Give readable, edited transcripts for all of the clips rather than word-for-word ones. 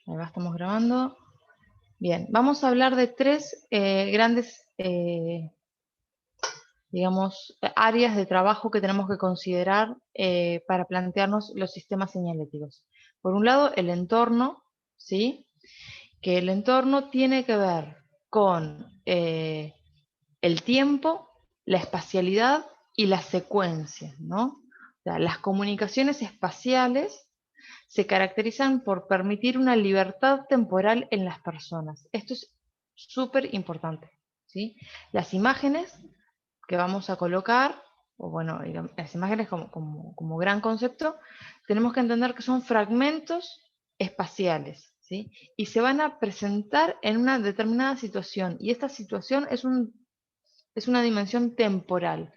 Ahí va, estamos grabando. Bien, vamos a hablar de tres grandes, digamos, áreas de trabajo que tenemos que considerar para plantearnos los sistemas señaléticos. Por un lado, el entorno, ¿sí? Que el entorno tiene que ver con el tiempo, la espacialidad y la secuencia, ¿no? O sea, las comunicaciones espaciales se caracterizan por permitir una libertad temporal en las personas. Esto es súper importante, ¿sí? Las imágenes que vamos a colocar, o bueno, las imágenes como gran concepto, tenemos que entender que son fragmentos espaciales, ¿sí? Y se van a presentar en una determinada situación, y esta situación es una dimensión temporal,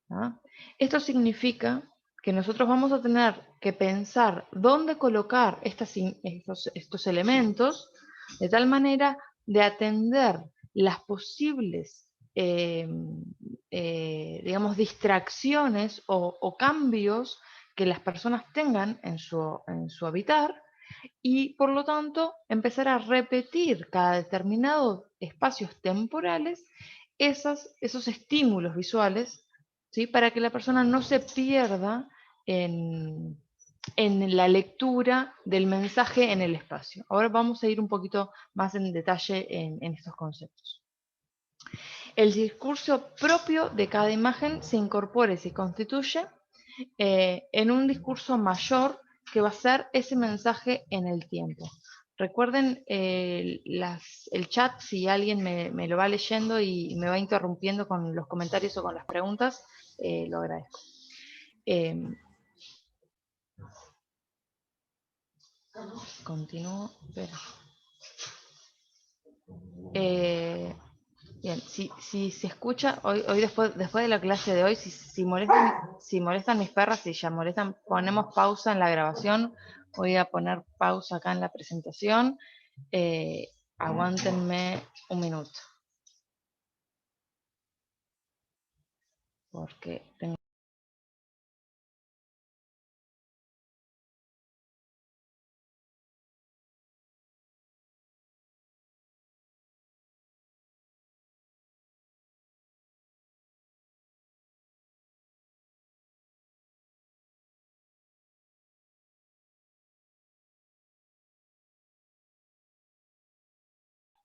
¿no? Esto significa que nosotros vamos a tener que pensar dónde colocar estos elementos de tal manera de atender las posibles, digamos, distracciones o cambios que las personas tengan en su habitar y por lo tanto empezar a repetir cada determinado espacios temporales esos estímulos visuales, ¿sí? Para que la persona no se pierda en, en la lectura del mensaje en el espacio. Ahora vamos a ir un poquito más en detalle en estos conceptos. El discurso propio de cada imagen se incorpora y se constituye en un discurso mayor que va a ser ese mensaje en el tiempo. Recuerden el chat, si alguien me lo va leyendo y me va interrumpiendo con los comentarios o con las preguntas, lo agradezco. Continúo. Bien, si se escucha, hoy después de la clase de hoy, si molestan mis perras, si ya molestan, ponemos pausa en la grabación. Voy a poner pausa acá en la presentación. Aguántenme un minuto. Porque tengo...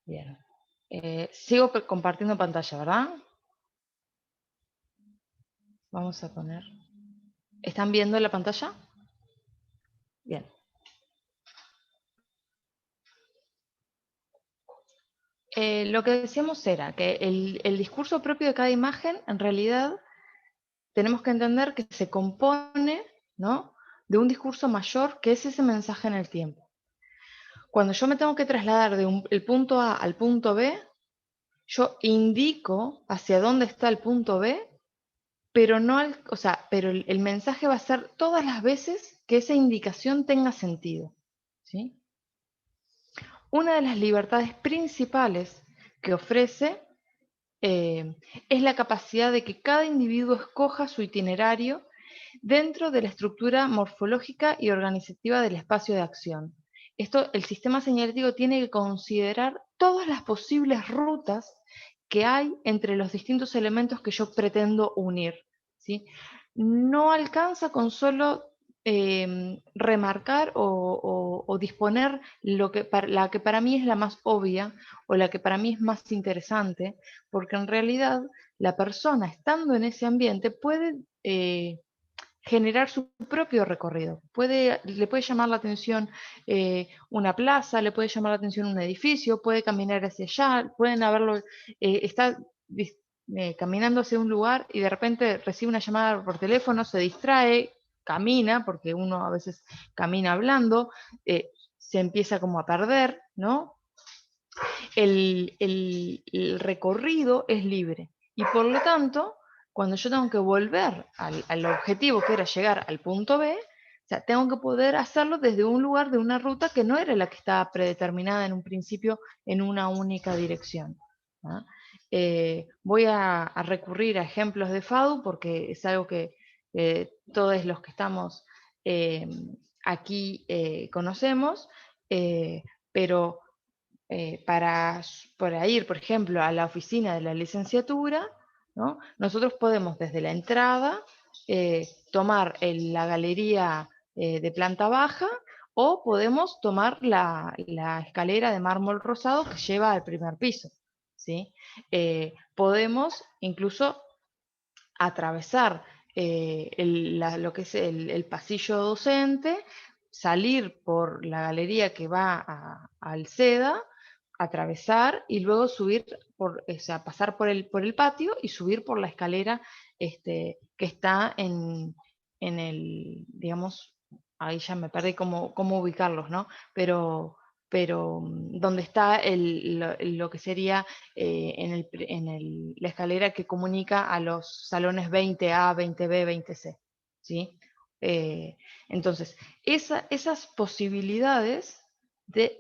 Bien. Sigo compartiendo pantalla, ¿verdad? Vamos a poner... ¿Están viendo la pantalla? Bien. Lo que decíamos era que el discurso propio de cada imagen, en realidad, tenemos que entender que se compone, ¿no?, de un discurso mayor que es ese mensaje en el tiempo. Cuando yo me tengo que trasladar el punto A al punto B, yo indico hacia dónde está el punto B, pero no pero el mensaje va a ser todas las veces que esa indicación tenga sentido, ¿sí? Una de las libertades principales que ofrece es la capacidad de que cada individuo escoja su itinerario dentro de la estructura morfológica y organizativa del espacio de acción. El sistema señalético tiene que considerar todas las posibles rutas que hay entre los distintos elementos que yo pretendo unir, ¿sí? No alcanza con solo remarcar o disponer la que para mí es la más obvia o la que para mí es más interesante, porque en realidad la persona estando en ese ambiente puede generar su propio recorrido. Le puede llamar la atención una plaza, le puede llamar la atención un edificio, puede caminar hacia allá, pueden haberlo, está caminando hacia un lugar y de repente recibe una llamada por teléfono, se distrae, camina, porque uno a veces camina hablando, se empieza como a perder, ¿no? El recorrido es libre y por lo tanto, cuando yo tengo que volver al objetivo que era llegar al punto B, o sea, tengo que poder hacerlo desde un lugar de una ruta que no era la que estaba predeterminada en un principio en una única dirección, ¿no? Voy a recurrir a ejemplos de FADU porque es algo que todos los que estamos aquí conocemos. Pero para ir, por ejemplo, a la oficina de la licenciatura, ¿no? Nosotros podemos desde la entrada tomar la galería de planta baja, o podemos tomar la escalera de mármol rosado que lleva al primer piso, ¿sí? Podemos incluso atravesar lo que es el pasillo docente, salir por la galería que va al SEDA, atravesar y luego subir, o sea, pasar por el patio y subir por la escalera que está en digamos, ahí ya me perdí cómo ubicarlos, ¿no? Pero donde está lo que sería la escalera que comunica a los salones 20A, 20B, 20C, ¿sí? Entonces, esas posibilidades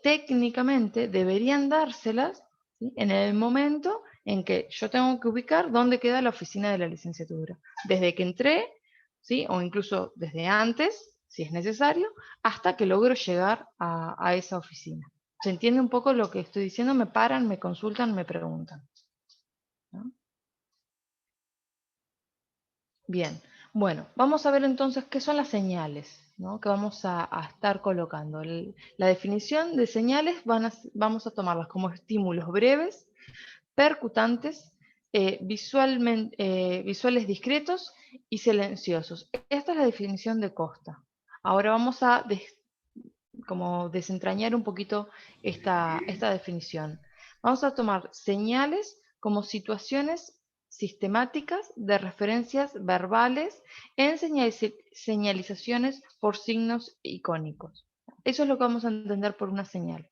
técnicamente deberían dárselas, ¿sí? En el momento en que yo tengo que ubicar dónde queda la oficina de la licenciatura. Desde que entré, ¿sí? O incluso desde antes, si es necesario, hasta que logro llegar a esa oficina. ¿Se entiende un poco lo que estoy diciendo? Me paran, me consultan, me preguntan, ¿no? Bien, bueno, vamos a ver entonces qué son las señales, ¿no? Que vamos a estar colocando. La definición de señales vamos a tomarlas como estímulos breves, percutantes, visuales discretos y silenciosos. Esta es la definición de Costa. Ahora vamos a como desentrañar un poquito esta definición. Vamos a tomar señales como situaciones sistemáticas de referencias verbales en señalizaciones por signos icónicos. Eso es lo que vamos a entender por una señal.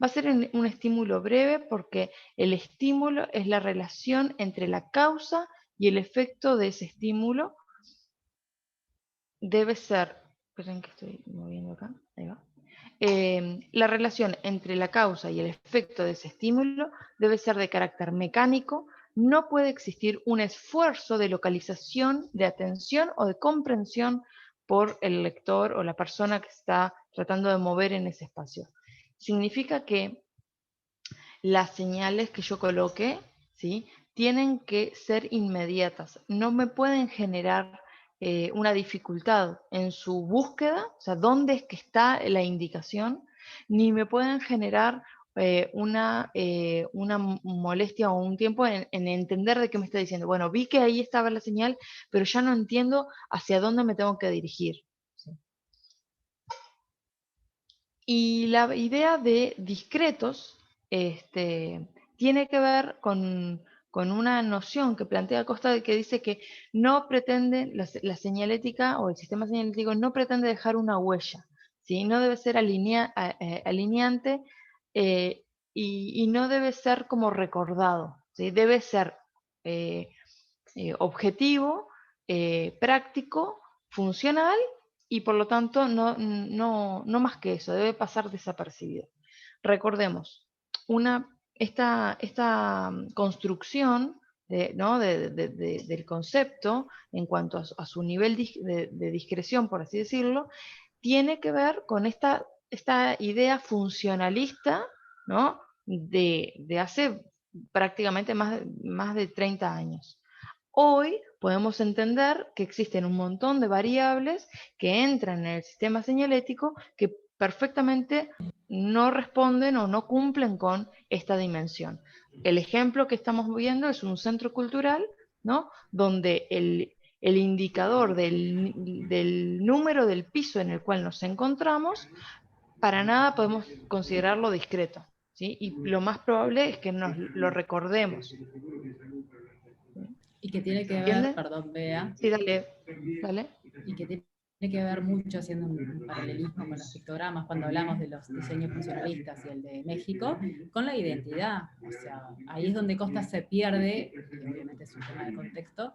Va a ser un estímulo breve porque el estímulo es la relación entre la causa y el efecto de ese estímulo. Debe ser, esperen que estoy moviendo acá, ahí va. La relación entre la causa y el efecto de ese estímulo debe ser de carácter mecánico, no puede existir un esfuerzo de localización, de atención o de comprensión por el lector o la persona que está tratando de mover en ese espacio. Significa que las señales que yo coloque, ¿sí? Tienen que ser inmediatas, no me pueden generar una dificultad en su búsqueda, o sea, dónde es que está la indicación, ni me pueden generar una molestia o un tiempo en entender de qué me está diciendo. Bueno, vi que ahí estaba la señal, pero ya no entiendo hacia dónde me tengo que dirigir. ¿Sí? Y la idea de discretos tiene que ver con una noción que plantea Costa que dice que no pretende, la señalética o el sistema señalético no pretende dejar una huella, ¿sí? No debe ser alineante y no debe ser como recordado, ¿sí? Debe ser eh, objetivo, práctico, funcional y por lo tanto no más que eso, debe pasar desapercibido. Recordemos, esta construcción ¿no? del concepto en cuanto a su nivel de discreción, por así decirlo, tiene que ver con esta idea funcionalista, ¿no? de hace prácticamente más de 30 años. Hoy podemos entender que existen un montón de variables que entran en el sistema señalético que perfectamente no responden o no cumplen con esta dimensión. El ejemplo que estamos viendo es un centro cultural, ¿no? Donde el indicador del número del piso en el cual nos encontramos, para nada podemos considerarlo discreto, ¿sí? Y lo más probable es que nos lo recordemos. Y que tiene que ver, ¿Entienden? perdón, Bea, Sí, dale, dale. y que tiene que ver mucho, haciendo un paralelismo con los pictogramas, cuando hablamos de los diseños funcionalistas y el de México, con la identidad. O sea, ahí es donde Costa se pierde, y obviamente es un tema de contexto,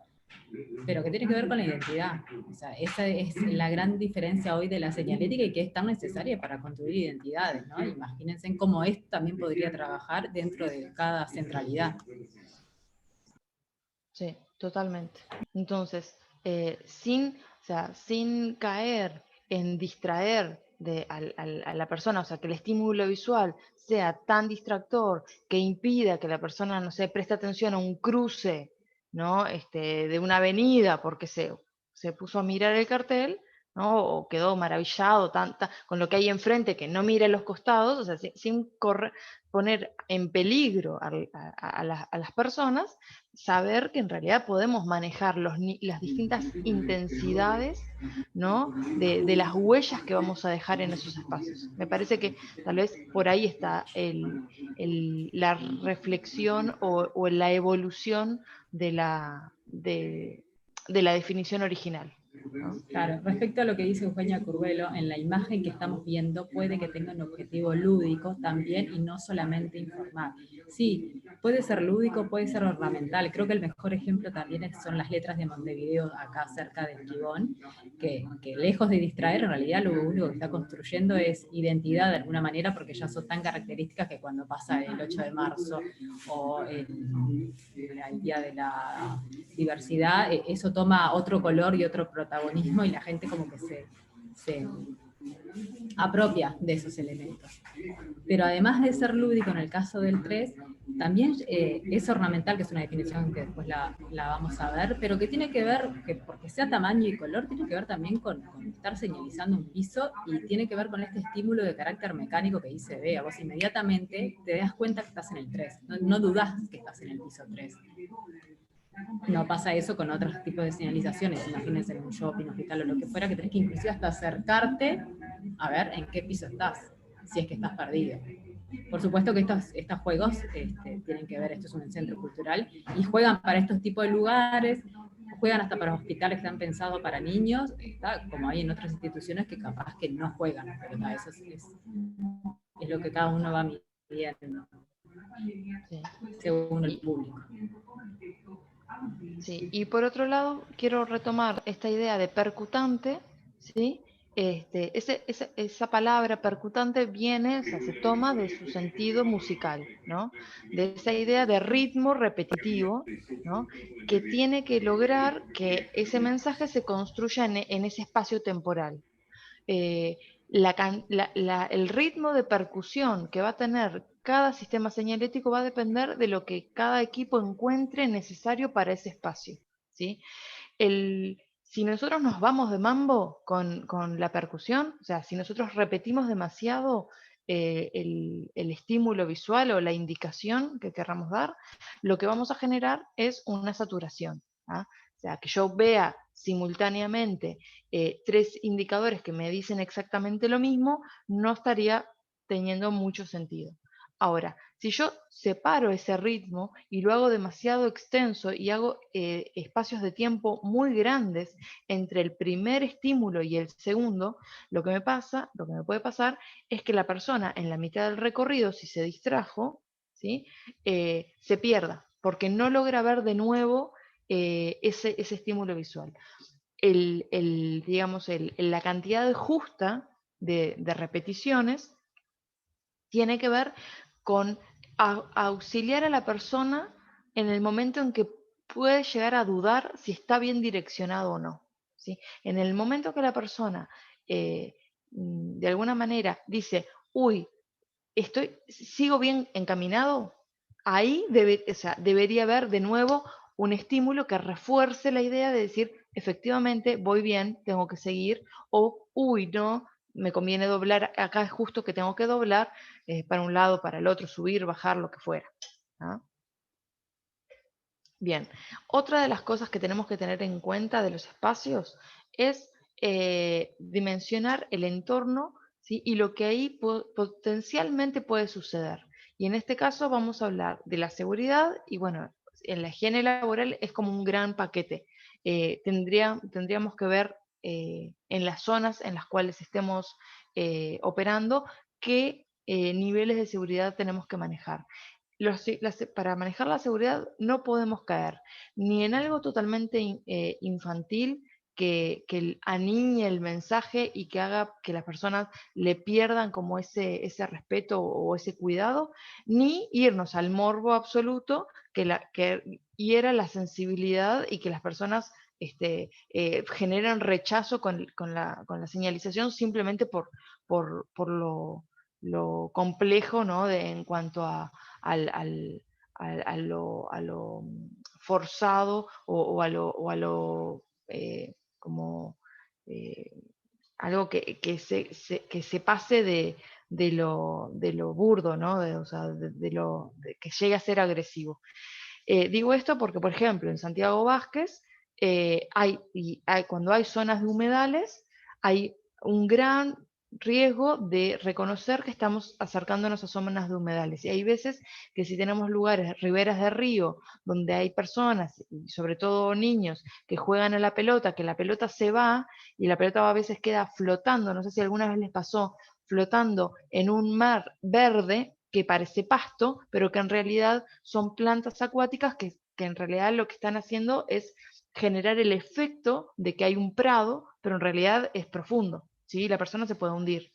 pero que tiene que ver con la identidad. O sea, esa es la gran diferencia hoy de la señalética y que es tan necesaria para construir identidades, ¿no? Imagínense en cómo esto también podría trabajar dentro de cada centralidad. Sí, totalmente. Entonces, o sea, sin caer en distraer a la persona, o sea, que el estímulo visual sea tan distractor que impida que la persona, no sé, preste atención a un cruce, ¿no? De una avenida porque se puso a mirar el cartel, ¿no? O quedó maravillado con lo que hay enfrente, que no mire los costados, o sea, sin poner en peligro a las personas, saber que en realidad podemos manejar las distintas intensidades, ¿no? de las huellas que vamos a dejar en esos espacios. Me parece que tal vez por ahí está la reflexión o la evolución de la definición original, ¿no? Claro, respecto a lo que dice Eugenia Curvelo, en la imagen que estamos viendo puede que tenga un objetivo lúdico también y no solamente informar. Sí, puede ser lúdico, puede ser ornamental. Creo que el mejor ejemplo también son las letras de Montevideo, acá cerca del Gibón, que lejos de distraer, en realidad lo único que está construyendo es identidad de alguna manera, porque ya son tan características que cuando pasa el 8 de marzo o el Día de la Diversidad, eso toma otro color y otro protagonismo y la gente como que se apropia de esos elementos. Pero además de ser lúdico en el caso del 3, también es ornamental, que es una definición que después la vamos a ver, pero que tiene que ver, que porque sea tamaño y color, tiene que ver también con estar señalizando un piso y tiene que ver con este estímulo de carácter mecánico que dice Bea. Vos inmediatamente te das cuenta que estás en el 3, no dudás que estás en el piso 3. No pasa eso con otros tipos de señalizaciones, imagínense en un shopping, hospital o lo que fuera, que tenés que inclusive hasta acercarte a ver en qué piso estás, si es que estás perdido. Por supuesto que estos juegos tienen que ver, esto es un centro cultural, y juegan para estos tipos de lugares, juegan hasta para hospitales que están pensados para niños, como hay en otras instituciones que capaz que no juegan, pero eso es lo que cada uno va midiendo, Sí. según el público. Sí, y por otro lado, quiero retomar esta idea de percutante, ¿sí? Esa palabra percutante viene, o sea, se toma de su sentido musical, ¿no? De esa idea de ritmo repetitivo, ¿no? Que tiene que lograr que ese mensaje se construya en ese espacio temporal. eh, el ritmo de percusión que va a tener cada sistema señalético va a depender de lo que cada equipo encuentre necesario para ese espacio, ¿sí? Si nosotros nos vamos de mambo con la percusión, o sea, si nosotros repetimos demasiado el estímulo visual o la indicación que querramos dar, lo que vamos a generar es una saturación. ¿Ah? O sea, que yo vea simultáneamente tres indicadores que me dicen exactamente lo mismo, no estaría teniendo mucho sentido. Ahora, si yo separo ese ritmo y lo hago demasiado extenso y hago espacios de tiempo muy grandes entre el primer estímulo y el segundo, lo que me puede pasar es que la persona en la mitad del recorrido, si se distrajo, ¿sí? Se pierda, porque no logra ver de nuevo ese estímulo visual. Digamos, la cantidad justa de repeticiones tiene que ver con auxiliar a la persona en el momento en que puede llegar a dudar si está bien direccionado o no, ¿sí? En el momento que la persona de alguna manera dice, uy, sigo bien encaminado, ahí debería haber de nuevo un estímulo que refuerce la idea de decir, efectivamente, voy bien, tengo que seguir, o, uy, no, me conviene doblar, acá es justo que tengo que doblar para un lado, para el otro, subir, bajar, lo que fuera. ¿Ah? Bien, otra de las cosas que tenemos que tener en cuenta de los espacios es dimensionar el entorno, ¿sí? Y lo que ahí potencialmente puede suceder. Y en este caso vamos a hablar de la seguridad y bueno, en la higiene laboral es como un gran paquete. Tendríamos que ver en las zonas en las cuales estemos operando qué niveles de seguridad tenemos que manejar. Para manejar la seguridad no podemos caer ni en algo totalmente infantil que aniñe el mensaje y que haga que las personas le pierdan como ese respeto o ese cuidado, ni irnos al morbo absoluto que hiera la sensibilidad y que las personas generan rechazo con la señalización simplemente por lo complejo, ¿no? En cuanto a lo forzado o a lo como eh, algo que se pase de lo burdo, ¿no? O sea, que llegue a ser agresivo. Digo esto porque, por ejemplo, en Santiago Vázquez, cuando hay zonas de humedales, hay un gran riesgo de reconocer que estamos acercándonos a zonas de humedales. Y hay veces que si tenemos lugares, riberas de río, donde hay personas, y sobre todo niños, que juegan a la pelota, que la pelota se va y la pelota a veces queda flotando, no sé si alguna vez les pasó, flotando en un mar verde que parece pasto, pero que en realidad son plantas acuáticas que en realidad lo que están haciendo es generar el efecto de que hay un prado, pero en realidad es profundo, ¿sí? La persona se puede hundir.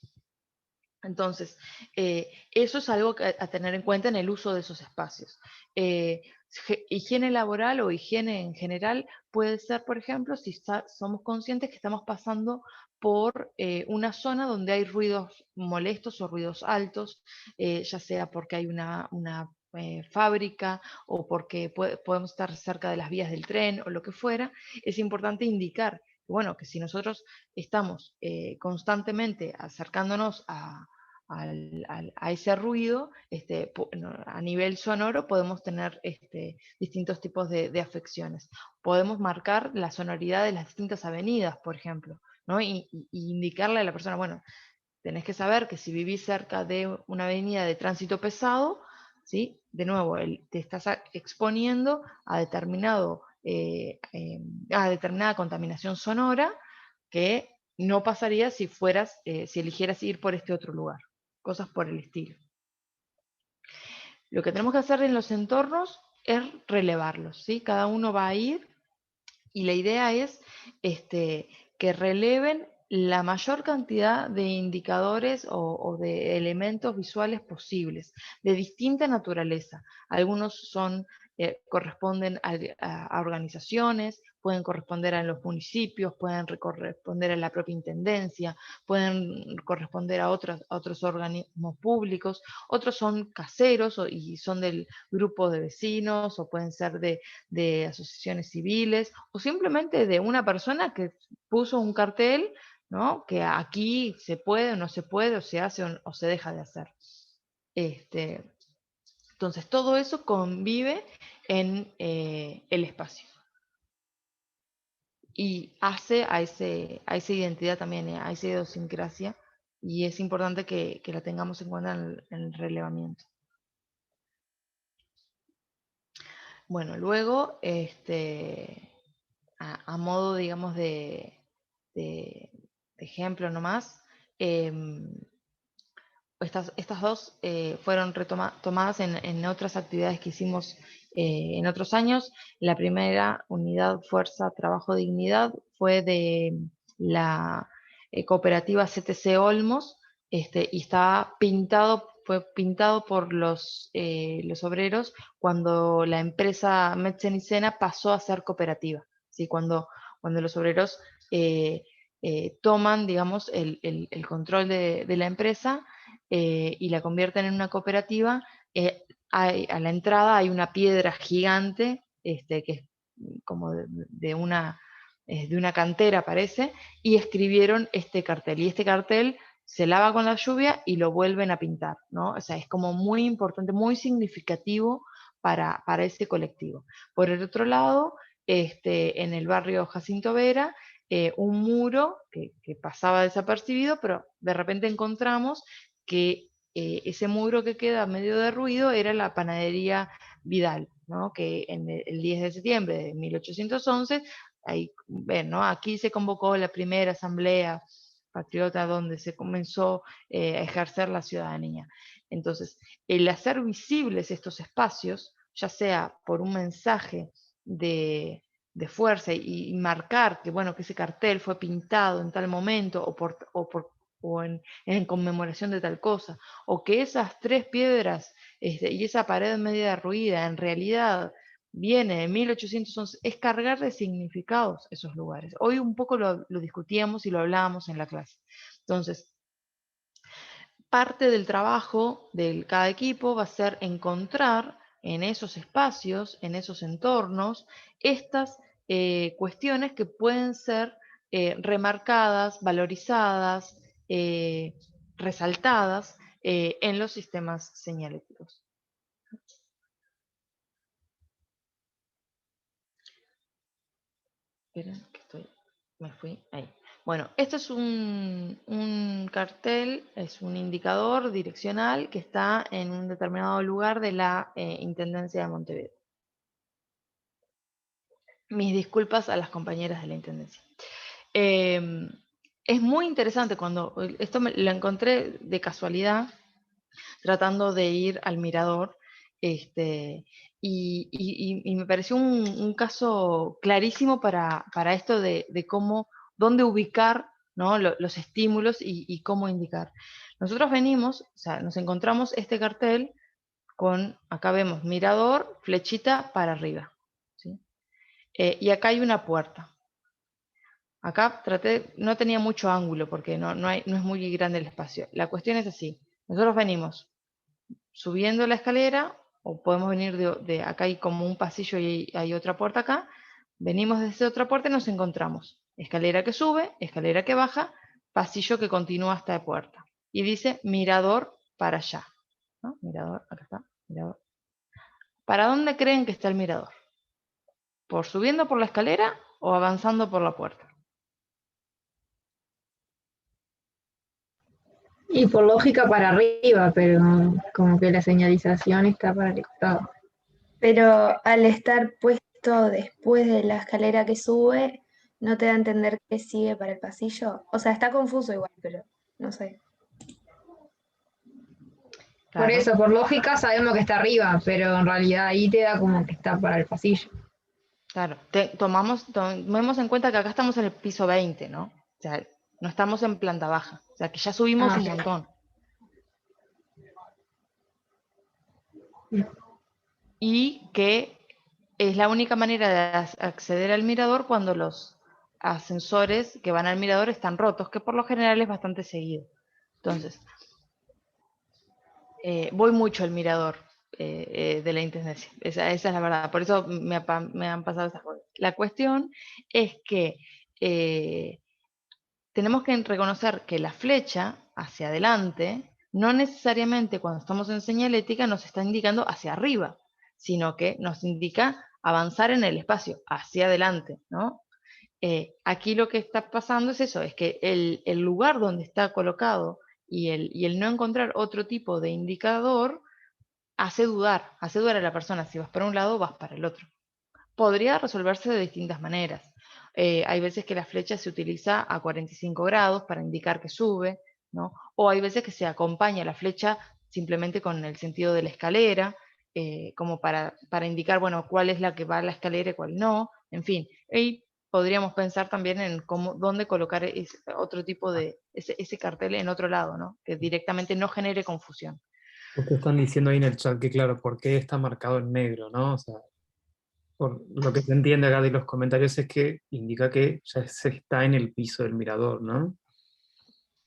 Entonces, eso es algo a tener en cuenta en el uso de esos espacios. Eh, higiene laboral o higiene en general puede ser, por ejemplo, si somos conscientes que estamos pasando por una zona donde hay ruidos molestos o ruidos altos, ya sea porque hay una fábrica o porque podemos estar cerca de las vías del tren o lo que fuera, es importante indicar, bueno, que si nosotros estamos constantemente acercándonos a ese ruido, a nivel sonoro podemos tener distintos tipos de afecciones. Podemos marcar la sonoridad de las distintas avenidas, por ejemplo, ¿no? Y indicarle a la persona, bueno, tenés que saber que si vivís cerca de una avenida de tránsito pesado, ¿sí? De nuevo, te estás exponiendo a, a determinada contaminación sonora que no pasaría si si eligieras ir por este otro lugar, cosas por el estilo. Lo que tenemos que hacer en los entornos es relevarlos, ¿sí? Cada uno va a ir y la idea es que releven la mayor cantidad de indicadores o de elementos visuales posibles, de distinta naturaleza. Algunos corresponden a organizaciones, pueden corresponder a los municipios, pueden corresponder a la propia intendencia, pueden corresponder a otros organismos públicos, otros son caseros y son del grupo de vecinos o pueden ser de asociaciones civiles o simplemente de una persona que puso un cartel, ¿no? Que aquí se puede o no se puede, o se hace o se deja de hacer. Entonces, todo eso convive en el espacio y hace a esa identidad también, a esa idiosincrasia, y es importante que la tengamos en cuenta en el relevamiento. Bueno, luego, a modo, digamos, de ejemplo nomás, estas dos fueron tomadas en otras actividades que hicimos en otros años. La primera unidad Fuerza, Trabajo, Dignidad fue de la cooperativa CTC Olmos, y fue pintado por los obreros cuando la empresa Metzen y Sena pasó a ser cooperativa, ¿sí? Cuando los obreros toman, digamos, el control de la empresa y la convierten en una cooperativa, a la entrada hay una piedra gigante, que es como de una cantera parece, y escribieron este cartel. Y este cartel se lava con la lluvia y lo vuelven a pintar, ¿no? O sea, es como muy importante, muy significativo para ese colectivo. Por el otro lado, en el barrio Jacinto Vera, un muro que pasaba desapercibido, pero de repente encontramos que ese muro que queda medio de ruido era la panadería Vidal, ¿no? Que en el 10 de septiembre de 1811, ahí, ven, ¿no? Aquí se convocó la primera asamblea patriota donde se comenzó a ejercer la ciudadanía. Entonces, el hacer visibles estos espacios, ya sea por un mensaje de fuerza y marcar que, bueno, que ese cartel fue pintado en tal momento o en conmemoración de tal cosa, o que esas tres piedras y esa pared media derruida en realidad viene de 1811, es cargar de significados esos lugares. Hoy un poco lo discutíamos y lo hablábamos en la clase. Entonces, parte del trabajo de cada equipo va a ser encontrar en esos espacios, en esos entornos, estas cuestiones que pueden ser remarcadas, valorizadas, resaltadas en los sistemas señaléticos. Esperen, que me fui ahí. Bueno, esto es un cartel, es un indicador direccional que está en un determinado lugar de la Intendencia de Montevideo. Mis disculpas a las compañeras de la Intendencia. Es muy interesante cuando, esto lo encontré de casualidad, tratando de ir al mirador, y me pareció un caso clarísimo para esto de cómo, dónde ubicar, ¿no? Los estímulos y cómo indicar. Nosotros venimos, o sea, nos encontramos este cartel con, acá vemos mirador, flechita para arriba, ¿sí? Y acá hay una puerta. Acá no tenía mucho ángulo porque no es muy grande el espacio. La cuestión es así, nosotros venimos subiendo la escalera, o podemos venir acá hay como un pasillo y hay otra puerta acá, venimos desde otra puerta y nos encontramos escalera que sube, escalera que baja, pasillo que continúa hasta la puerta. Y dice mirador para allá, ¿no? Mirador, acá está, mirador. ¿Para dónde creen que está el mirador? ¿Por subiendo por la escalera o avanzando por la puerta? Y por lógica para arriba, pero como que la señalización está para el costado. Pero al estar puesto después de la escalera que sube, no te da a entender que sigue para el pasillo. O sea, está confuso igual, pero no sé. Por Claro, eso, por lógica sabemos que está arriba, pero en realidad ahí te da como que está para el pasillo. claro. Tomemos en cuenta que acá estamos en el piso 20, ¿no? O sea, no estamos en planta baja. O sea, que ya subimos un montón. Y que es la única manera de acceder al mirador cuando los ascensores que van al mirador están rotos, que por lo general es bastante seguido. Entonces, voy mucho al mirador de la Intendencia, esa es la verdad, por eso me han pasado esas cosas. La cuestión es que tenemos que reconocer que la flecha hacia adelante, no necesariamente cuando estamos en señalética nos está indicando hacia arriba, sino que nos indica avanzar en el espacio, hacia adelante, ¿no? Aquí lo que está pasando es eso, es que el lugar donde está colocado y el no encontrar otro tipo de indicador hace dudar a la persona si vas para un lado o vas para el otro. Podría resolverse de distintas maneras. Hay veces que la flecha se utiliza a 45 grados para indicar que sube, ¿no? O hay veces que se acompaña la flecha simplemente con el sentido de la escalera, como para indicar, bueno, cuál es la que va a la escalera y cuál no. En fin, y podríamos pensar también en dónde colocar otro tipo de, ese cartel en otro lado, ¿no? Que directamente no genere confusión. Ustedes están diciendo ahí en el chat que, claro, ¿por qué está marcado en negro, no? O sea, por lo que se entiende acá de los comentarios es que indica que ya se está en el piso del mirador, ¿no?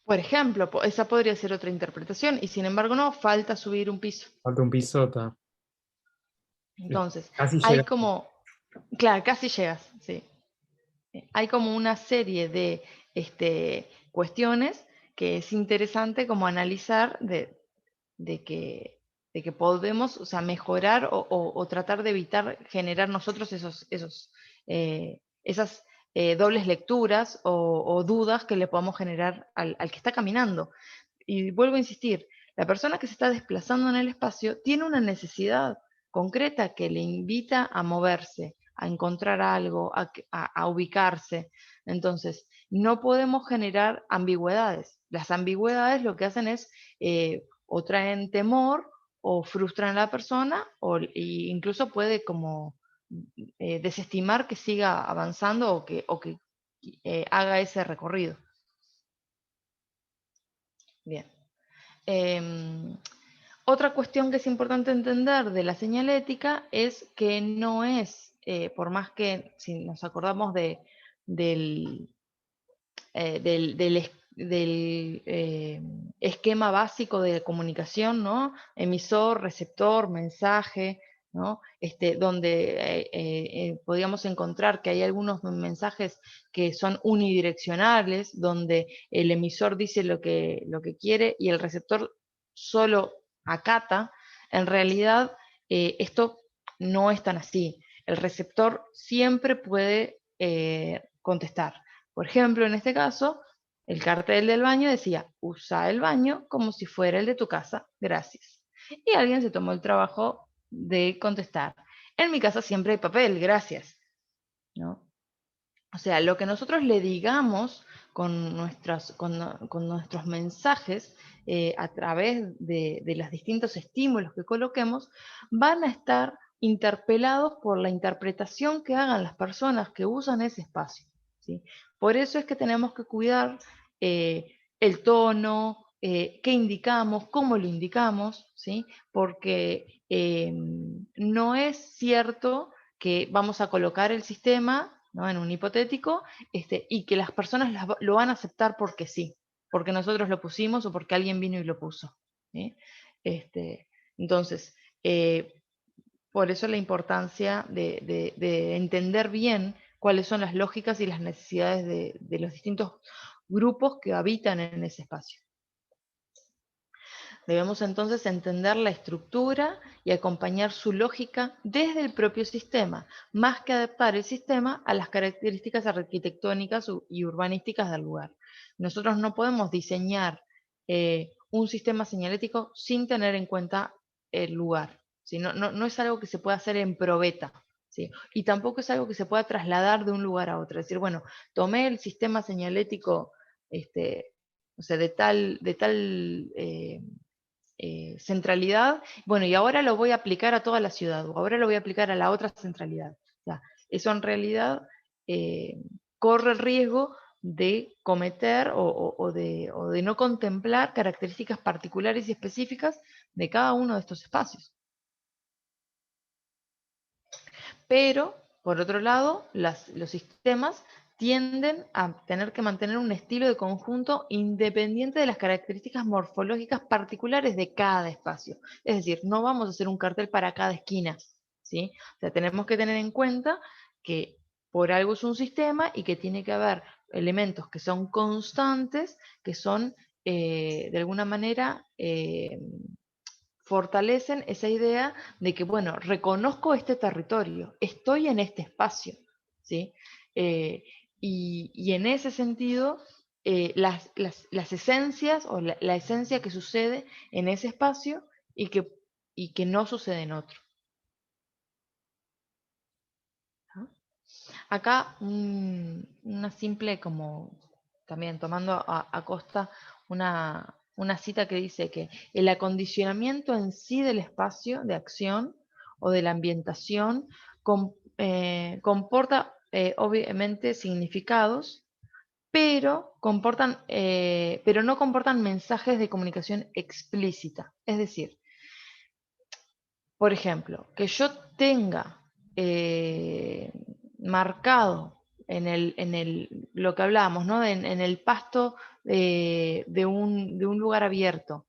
Por ejemplo, esa podría ser otra interpretación, y sin embargo no, falta subir un piso. Falta un pisota. Entonces, Casi hay llega. como, claro, casi llegas, sí. Hay como una serie de cuestiones que es interesante como analizar de que podemos, o sea, mejorar o tratar de evitar generar nosotros esas dobles lecturas o dudas que le podamos generar al que está caminando. Y vuelvo a insistir, la persona que se está desplazando en el espacio tiene una necesidad concreta que le invita a moverse, a encontrar algo, a ubicarse. Entonces, no podemos generar ambigüedades. Las ambigüedades lo que hacen es o traen temor o frustran a la persona e incluso puede como desestimar que siga avanzando o que haga ese recorrido. Bien. Otra cuestión que es importante entender de la señalética es que no es, por más que si nos acordamos del esquema básico de comunicación, ¿no? Emisor, receptor, mensaje, ¿no? Donde podríamos encontrar que hay algunos mensajes que son unidireccionales, donde el emisor dice lo que quiere y el receptor solo acata. En realidad, esto no es tan así. El receptor siempre puede contestar. Por ejemplo, en este caso, el cartel del baño decía, usa el baño como si fuera el de tu casa, gracias. Y alguien se tomó el trabajo de contestar. En mi casa siempre hay papel, gracias. ¿No? O sea, lo que nosotros le digamos con nuestros mensajes a través de los distintos estímulos que coloquemos, van a estar interpelados por la interpretación que hagan las personas que usan ese espacio, ¿sí? Por eso es que tenemos que cuidar el tono, qué indicamos, cómo lo indicamos, ¿sí? Porque no es cierto que vamos a colocar el sistema, ¿no? En un hipotético, y que las personas lo van a aceptar porque sí, porque nosotros lo pusimos o porque alguien vino y lo puso, ¿sí? Entonces, por eso la importancia de entender bien cuáles son las lógicas y las necesidades de los distintos grupos que habitan en ese espacio. Debemos entonces entender la estructura y acompañar su lógica desde el propio sistema, más que adaptar el sistema a las características arquitectónicas y urbanísticas del lugar. Nosotros no podemos diseñar un sistema señalético sin tener en cuenta el lugar, ¿sí? No es algo que se pueda hacer en probeta, ¿sí? Y tampoco es algo que se pueda trasladar de un lugar a otro. Es decir, bueno, tomé el sistema señalético o sea, de tal centralidad, bueno, y ahora lo voy a aplicar a toda la ciudad, o ahora lo voy a aplicar a la otra centralidad. O sea, eso en realidad corre el riesgo de cometer o de no contemplar características particulares y específicas de cada uno de estos espacios. Pero, por otro lado, los sistemas tienden a tener que mantener un estilo de conjunto independiente de las características morfológicas particulares de cada espacio. Es decir, no vamos a hacer un cartel para cada esquina, ¿sí? O sea, tenemos que tener en cuenta que por algo es un sistema y que tiene que haber elementos que son constantes, que son de alguna manera fortalecen esa idea de que, bueno, reconozco este territorio, estoy en este espacio, ¿sí? Eh, y en ese sentido, las esencias o la esencia que sucede en ese espacio y que no sucede en otro. ¿No? Acá una simple, como también tomando a costa una cita que dice que el acondicionamiento en sí del espacio de acción o de la ambientación comporta obviamente significados, pero no comportan mensajes de comunicación explícita. Es decir, por ejemplo, que yo tenga marcado lo que hablábamos, ¿no? En el pasto de un lugar abierto,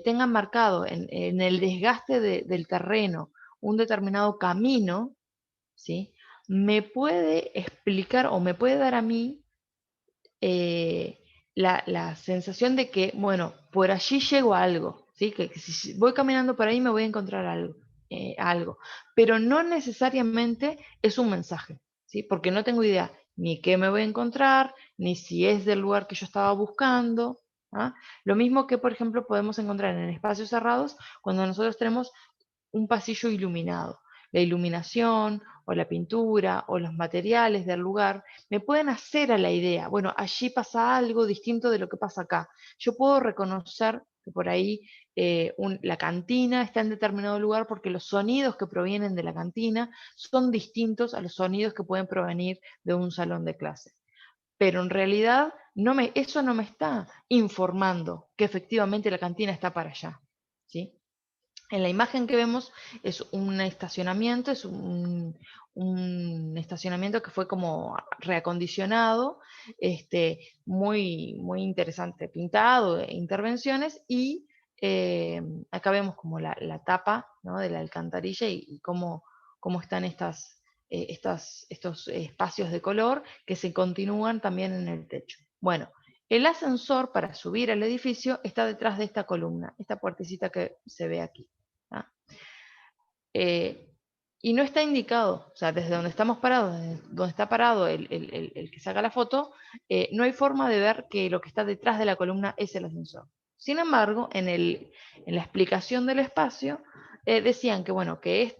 tengan marcado en el desgaste del terreno un determinado camino, ¿sí? Me puede explicar o me puede dar a mí la sensación de que, bueno, por allí llego a algo, ¿sí? Que si voy caminando por ahí me voy a encontrar algo, pero no necesariamente es un mensaje, ¿sí? Porque no tengo idea ni qué me voy a encontrar, ni si es del lugar que yo estaba buscando. ¿Ah? Lo mismo que, por ejemplo, podemos encontrar en espacios cerrados cuando nosotros tenemos un pasillo iluminado. La iluminación o la pintura o los materiales del lugar me pueden hacer a la idea, bueno, allí pasa algo distinto de lo que pasa acá. Yo puedo reconocer que por ahí la cantina está en determinado lugar porque los sonidos que provienen de la cantina son distintos a los sonidos que pueden provenir de un salón de clase. Pero en realidad eso no me está informando que efectivamente la cantina está para allá, ¿sí? En la imagen que vemos es un estacionamiento, es un estacionamiento que fue como reacondicionado, muy interesante, pintado, intervenciones, y acá vemos como la tapa, ¿no?, de la alcantarilla y cómo están estos espacios de color que se continúan también en el techo. Bueno, el ascensor para subir al edificio está detrás de esta columna, esta puertecita que se ve aquí. ¿Ah? Y no está indicado, o sea, desde donde estamos parados, desde donde está parado el que saca la foto, no hay forma de ver que lo que está detrás de la columna es el ascensor. Sin embargo, en la explicación del espacio, decían que, bueno, que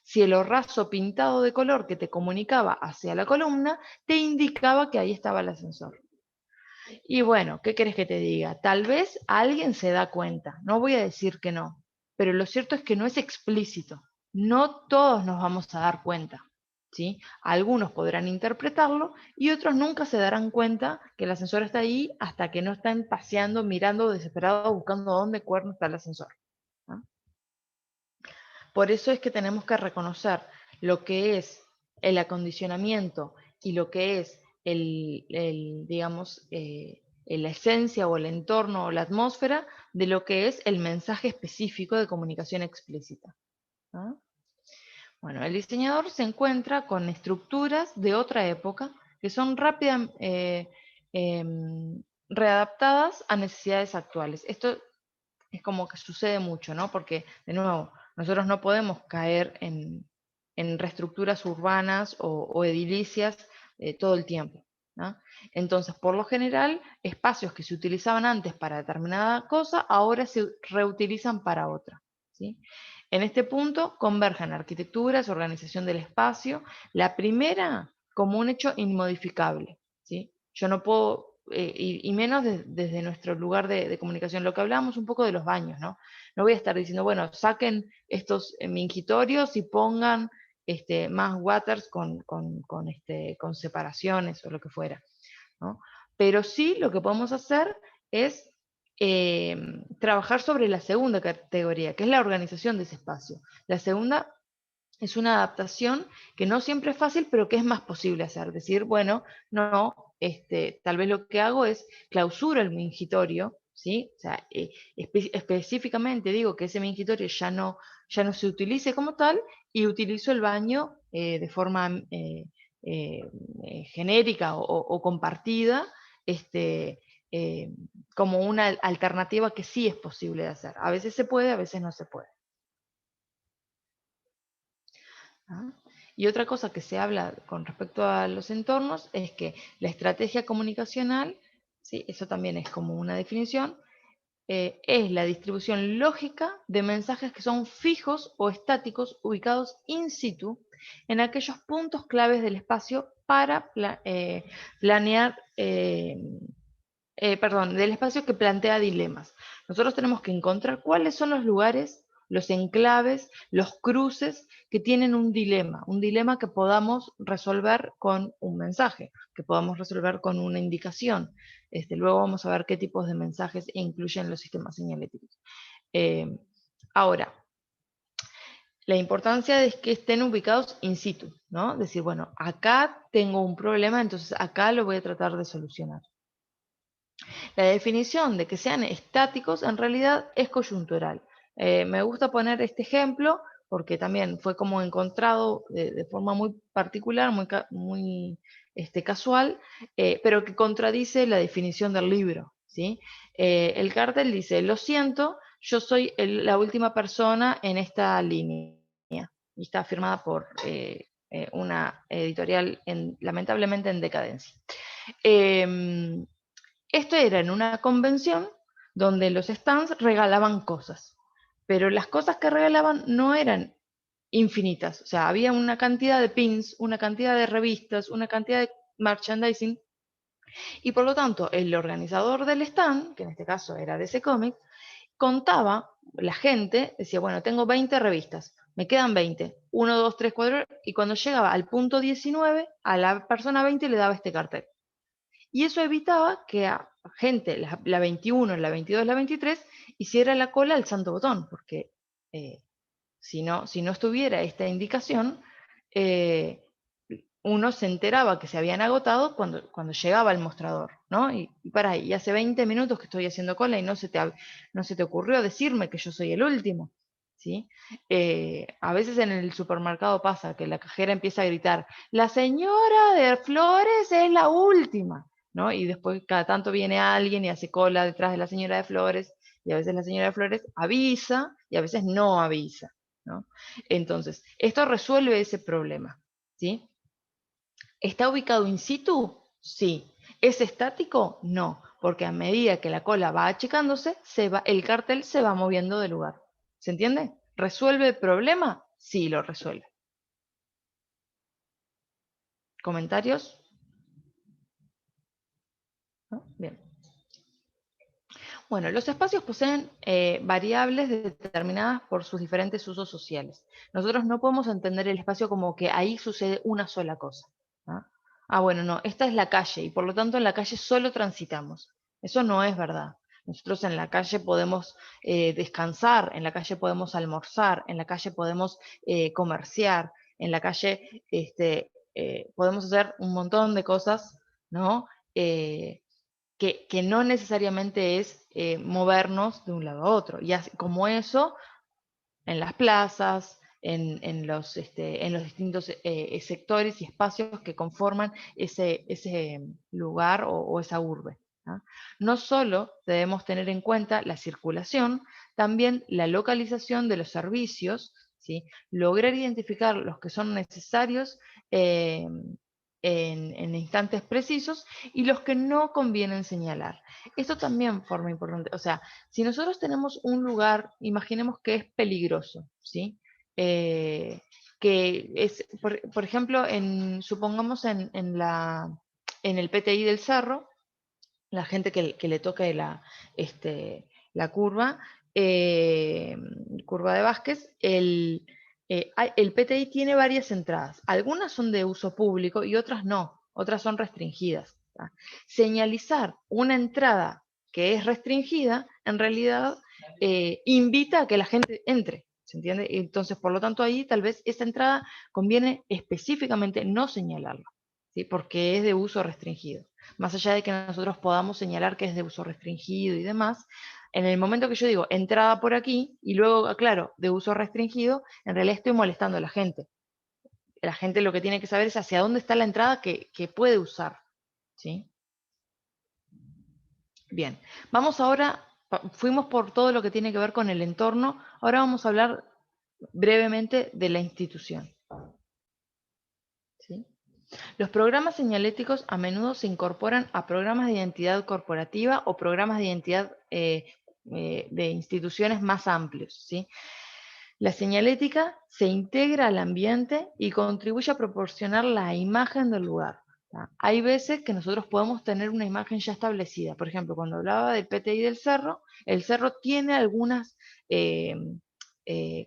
cielo raso pintado de color que te comunicaba hacia la columna, te indicaba que ahí estaba el ascensor. Y bueno, ¿qué querés que te diga? Tal vez alguien se da cuenta, no voy a decir que no, pero lo cierto es que no es explícito. No todos nos vamos a dar cuenta, ¿sí? Algunos podrán interpretarlo y otros nunca se darán cuenta que el ascensor está ahí hasta que no están paseando, mirando desesperados, buscando dónde cuerno está el ascensor, ¿no? Por eso es que tenemos que reconocer lo que es el acondicionamiento y lo que es digamos, la esencia o el entorno o la atmósfera de lo que es el mensaje específico de comunicación explícita, ¿no? Bueno, el diseñador se encuentra con estructuras de otra época que son readaptadas a necesidades actuales. Esto es como que sucede mucho, ¿no? Porque, de nuevo, nosotros no podemos caer en reestructuras urbanas o edilicias todo el tiempo, ¿no? Entonces, por lo general, espacios que se utilizaban antes para determinada cosa, ahora se reutilizan para otra, ¿sí? En este punto convergen arquitecturas, organización del espacio, la primera como un hecho inmodificable, ¿sí? Yo no puedo, y menos desde nuestro lugar de comunicación, lo que hablábamos un poco de los baños, ¿no? No voy a estar diciendo, bueno, saquen estos mingitorios y pongan más waters con separaciones o lo que fuera, ¿no? Pero sí lo que podemos hacer es trabajar sobre la segunda categoría, que es la organización de ese espacio. La segunda es una adaptación que no siempre es fácil, pero que es más posible hacer. Decir, bueno, no, tal vez lo que hago es clausuro el mingitorio, ¿sí? O sea, específicamente digo que ese mingitorio ya no se utilice como tal y utilizo el baño de forma genérica o compartida, eh, como una alternativa que sí es posible de hacer. A veces se puede, a veces no se puede. ¿Ah? Y otra cosa que se habla con respecto a los entornos es que la estrategia comunicacional, ¿sí?, eso también es como una definición, es la distribución lógica de mensajes que son fijos o estáticos ubicados in situ en aquellos puntos claves del espacio para planear, del espacio que plantea dilemas. Nosotros tenemos que encontrar cuáles son los lugares, los enclaves, los cruces que tienen un dilema que podamos resolver con un mensaje, que podamos resolver con una indicación. Luego vamos a ver qué tipos de mensajes incluyen los sistemas señaléticos. Ahora, la importancia es que estén ubicados in situ, ¿no? Decir, bueno, acá tengo un problema, entonces acá lo voy a tratar de solucionar. La definición de que sean estáticos en realidad es coyuntural. Me gusta poner este ejemplo porque también fue como encontrado de forma muy particular, muy casual, pero que contradice la definición del libro, ¿sí? El cartel dice, lo siento, yo soy la última persona en esta línea. Y está firmada por una editorial lamentablemente en decadencia. Esto era en una convención donde los stands regalaban cosas, pero las cosas que regalaban no eran infinitas, o sea, había una cantidad de pins, una cantidad de revistas, una cantidad de merchandising, y por lo tanto el organizador del stand, que en este caso era DC Comics, contaba, la gente decía, bueno, tengo 20 revistas, me quedan 20, 1, 2, 3, 4, y cuando llegaba al punto 19, a la persona 20 le daba este cartel. Y eso evitaba que gente, la 21, la 22, la 23, hiciera la cola al santo botón, porque si no estuviera esta indicación, uno se enteraba que se habían agotado cuando llegaba al mostrador, ¿no? Y hace 20 minutos que estoy haciendo cola y no se te ocurrió decirme que yo soy el último, ¿sí? A veces en el supermercado pasa que la cajera empieza a gritar, la señora de Flores es la última, ¿no? Y después cada tanto viene alguien y hace cola detrás de la señora de Flores, y a veces la señora de Flores avisa y a veces no avisa, ¿no? Entonces, esto resuelve ese problema, ¿sí? ¿Está ubicado in situ? Sí. ¿Es estático? No, porque a medida que la cola va achicándose, el cartel se va moviendo de lugar. ¿Se entiende? ¿Resuelve el problema? Sí, lo resuelve. ¿Comentarios? ¿No? Bien. Bueno, los espacios poseen variables determinadas por sus diferentes usos sociales. Nosotros no podemos entender el espacio como que ahí sucede una sola cosa, ¿no? Bueno, no, esta es la calle y por lo tanto en la calle solo transitamos. Eso no es verdad. Nosotros en la calle podemos descansar, en la calle podemos almorzar, en la calle podemos comerciar, en la calle podemos hacer un montón de cosas, ¿no? Que no necesariamente es movernos de un lado a otro. Y así, como eso, en las plazas, en los distintos sectores y espacios que conforman ese lugar o esa urbe, ¿no? No solo debemos tener en cuenta la circulación, también la localización de los servicios, ¿sí? Lograr identificar los que son necesarios eh, en instantes precisos y los que no convienen señalar. Esto también forma importante. O sea, si nosotros tenemos un lugar, imaginemos que es peligroso, ¿sí? Que es, por ejemplo, supongamos en el PTI del Cerro, la gente que le toque la curva, curva de Vázquez, el PTI tiene varias entradas. Algunas son de uso público y otras no, otras son restringidas, ¿tá? Señalizar una entrada que es restringida, en realidad invita a que la gente entre, ¿se entiende? Entonces, por lo tanto, ahí tal vez esa entrada conviene específicamente no señalarla, ¿sí? Porque es de uso restringido. Más allá de que nosotros podamos señalar que es de uso restringido y demás, en el momento que yo digo entrada por aquí y luego aclaro de uso restringido, en realidad estoy molestando a la gente. La gente lo que tiene que saber es hacia dónde está la entrada que puede usar, ¿sí? Bien, vamos ahora, fuimos por todo lo que tiene que ver con el entorno, ahora vamos a hablar brevemente de la institución, ¿sí? Los programas señaléticos a menudo se incorporan a programas de identidad corporativa o programas de identidad de instituciones más amplios, ¿sí? La señalética se integra al ambiente y contribuye a proporcionar la imagen del lugar, ¿tá? Hay veces que nosotros podemos tener una imagen ya establecida. Por ejemplo, cuando hablaba del PTI del Cerro, el Cerro tiene algunas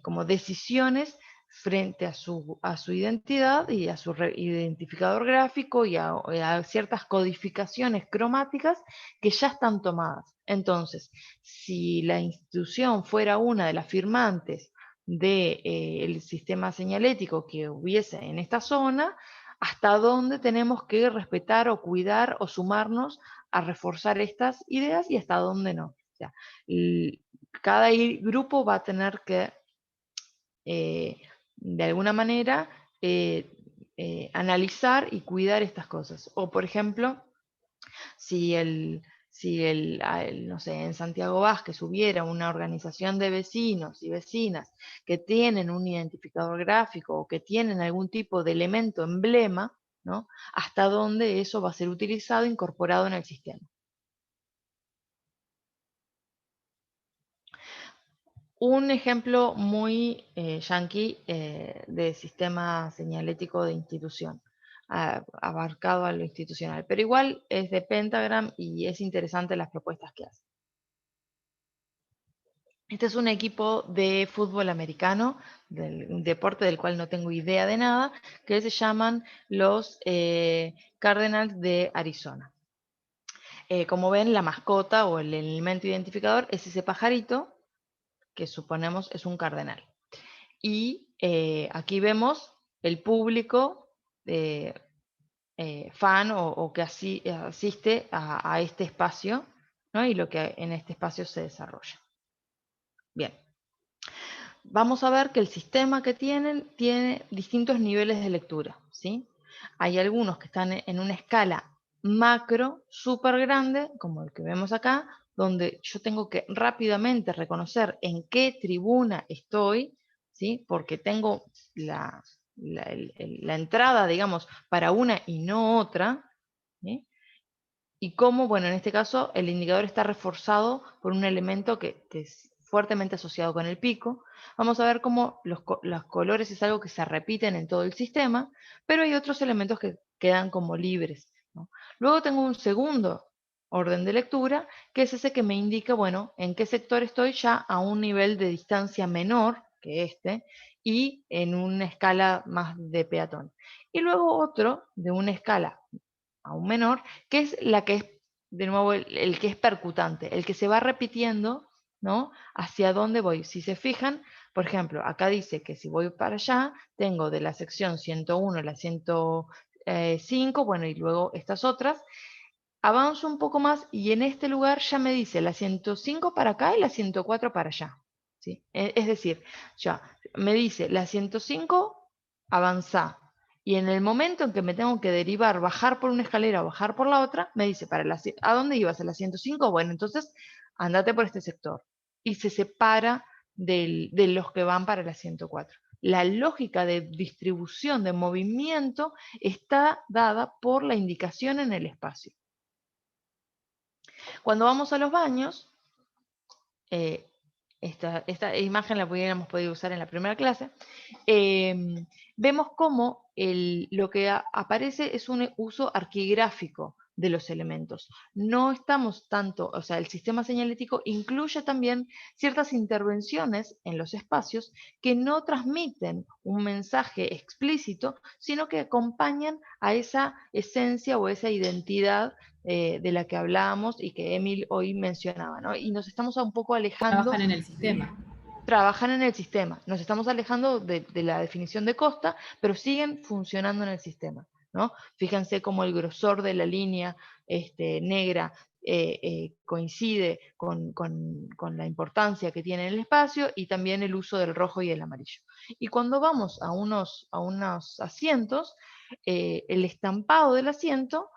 como decisiones frente a su identidad y a su identificador gráfico y a ciertas codificaciones cromáticas que ya están tomadas. Entonces, si la institución fuera una de las firmantes del sistema señalético que hubiese en esta zona, hasta dónde tenemos que respetar o cuidar o sumarnos a reforzar estas ideas y hasta dónde no. O sea, cada grupo va a tener que de alguna manera analizar y cuidar estas cosas. O por ejemplo, si no sé, en Santiago Vázquez hubiera una organización de vecinos y vecinas que tienen un identificador gráfico o que tienen algún tipo de elemento emblema, ¿no? Hasta dónde eso va a ser utilizado, incorporado en el sistema. Un ejemplo muy yanqui de sistema señalético de institución, abarcado a lo institucional, pero igual es de Pentagram y es interesante las propuestas que hace. Este es un equipo de fútbol americano, un deporte del cual no tengo idea de nada, que se llaman los Cardinals de Arizona. Como ven, la mascota o el elemento identificador es ese pajarito, que suponemos es un cardenal. Y aquí vemos el público fan o que asiste a este espacio, ¿no? Y lo que en este espacio se desarrolla. Bien. Vamos a ver que el sistema que tienen tiene distintos niveles de lectura, ¿sí? Hay algunos que están en una escala macro súper grande, como el que vemos acá, donde yo tengo que rápidamente reconocer en qué tribuna estoy, ¿sí? Porque tengo la entrada, digamos, para una y no otra, ¿sí? Y cómo, bueno, en este caso el indicador está reforzado por un elemento que es fuertemente asociado con el pico. Vamos a ver cómo los colores es algo que se repiten en todo el sistema, pero hay otros elementos que quedan como libres, ¿no? Luego tengo un segundo orden de lectura, que es ese que me indica, bueno, en qué sector estoy ya a un nivel de distancia menor que este, y en una escala más de peatón. Y luego otro de una escala aún menor, que es la que es, de nuevo, el que es percutante, el que se va repitiendo, ¿no? Hacia dónde voy. Si se fijan, por ejemplo, acá dice que si voy para allá, tengo de la sección 101 a la 105, bueno, y luego estas otras. Avanzo un poco más y en este lugar ya me dice la 105 para acá y la 104 para allá, ¿sí? Es decir, ya me dice la 105, avanza. Y en el momento en que me tengo que derivar, bajar por una escalera o bajar por la otra, me dice, ¿a dónde ibas? ¿A la 105? Bueno, entonces andate por este sector. Y se separa de los que van para la 104. La lógica de distribución, de movimiento, está dada por la indicación en el espacio. Cuando vamos a los baños, esta imagen la hubiéramos podido usar en la primera clase, vemos cómo lo que aparece es un uso arquigráfico de los elementos. No estamos tanto, o sea, el sistema señalético incluye también ciertas intervenciones en los espacios que no transmiten un mensaje explícito, sino que acompañan a esa esencia o esa identidad de la que hablábamos y que Emil hoy mencionaba, ¿no? Y nos estamos un poco alejando. Trabajan en el sistema. Trabajan en el sistema. Nos estamos alejando de la definición de costa, pero siguen funcionando en el sistema, ¿no? Fíjense cómo el grosor de la línea negra coincide con la importancia que tiene en el espacio y también el uso del rojo y el amarillo. Y cuando vamos a unos asientos, el estampado del asiento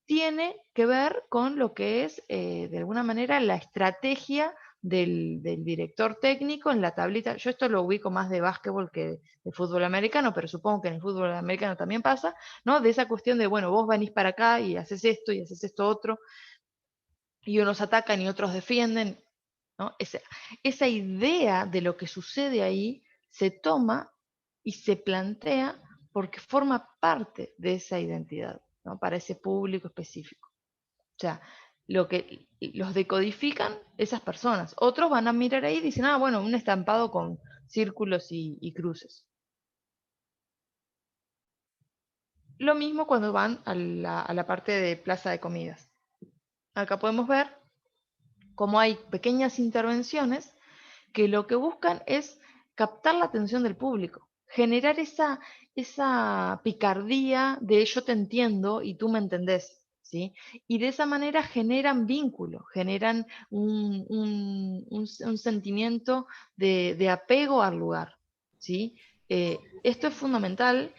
tiene que ver con lo que es, de alguna manera, la estrategia del director técnico en la tablita. Yo esto lo ubico más de básquetbol que de fútbol americano, pero supongo que en el fútbol americano también pasa, ¿no? De esa cuestión de, bueno, vos venís para acá y haces esto otro, y unos atacan y otros defienden, ¿no? Esa idea de lo que sucede ahí se toma y se plantea porque forma parte de esa identidad, ¿no? Para ese público específico. O sea, los decodifican esas personas. Otros van a mirar ahí y dicen, ah, bueno, un estampado con círculos y cruces. Lo mismo cuando van a la parte de plaza de comidas. Acá podemos ver cómo hay pequeñas intervenciones que lo que buscan es captar la atención del público, generar esa picardía de yo te entiendo y tú me entendés. ¿Sí? Y de esa manera generan vínculo, generan un sentimiento de apego al lugar. ¿Sí? Esto es fundamental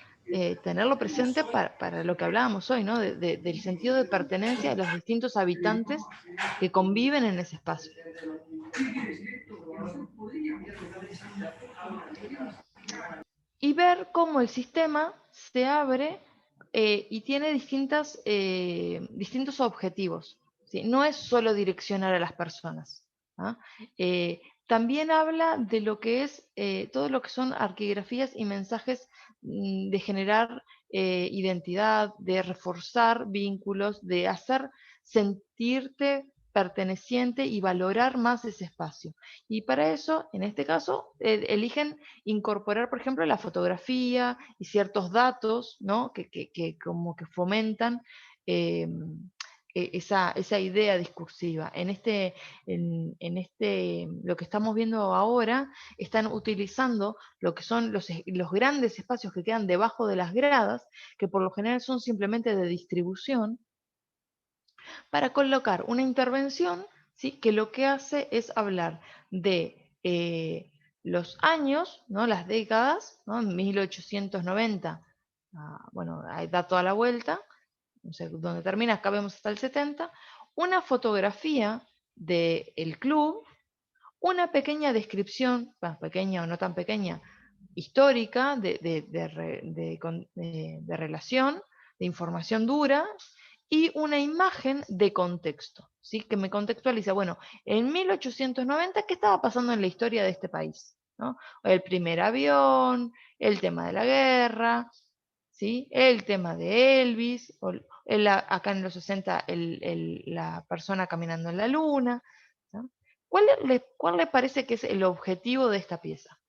tenerlo presente para lo que hablábamos hoy, ¿no? Del sentido de pertenencia de los distintos habitantes que conviven en ese espacio. Y ver cómo el sistema se abre y tiene distintos objetivos, ¿sí? No es solo direccionar a las personas, ¿ah? También habla de lo que es todo lo que son arquigrafías y mensajes de generar identidad, de reforzar vínculos, de hacer sentirte perteneciente y valorar más ese espacio. Y para eso, en este caso, eligen incorporar, por ejemplo, la fotografía y ciertos datos, ¿no? que como que fomentan esa idea discursiva. Lo que estamos viendo ahora, están utilizando lo que son los grandes espacios que quedan debajo de las gradas, que por lo general son simplemente de distribución, para colocar una intervención, ¿sí?, que lo que hace es hablar de los años, ¿no?, las décadas, ¿no?, en 1890, bueno, ahí da toda la vuelta, no sé dónde termina, acá vemos hasta el 70, una fotografía del club, una pequeña descripción, bueno, pequeña o no tan pequeña, histórica, de relación, de información dura, y una imagen de contexto, ¿sí?, que me contextualiza, bueno, en 1890, ¿qué estaba pasando en la historia de este país? ¿No? El primer avión, el tema de la guerra, ¿sí?, el tema de Elvis, acá en los 60 la persona caminando en la luna, ¿no? ¿Cuál le parece que es el objetivo de esta pieza?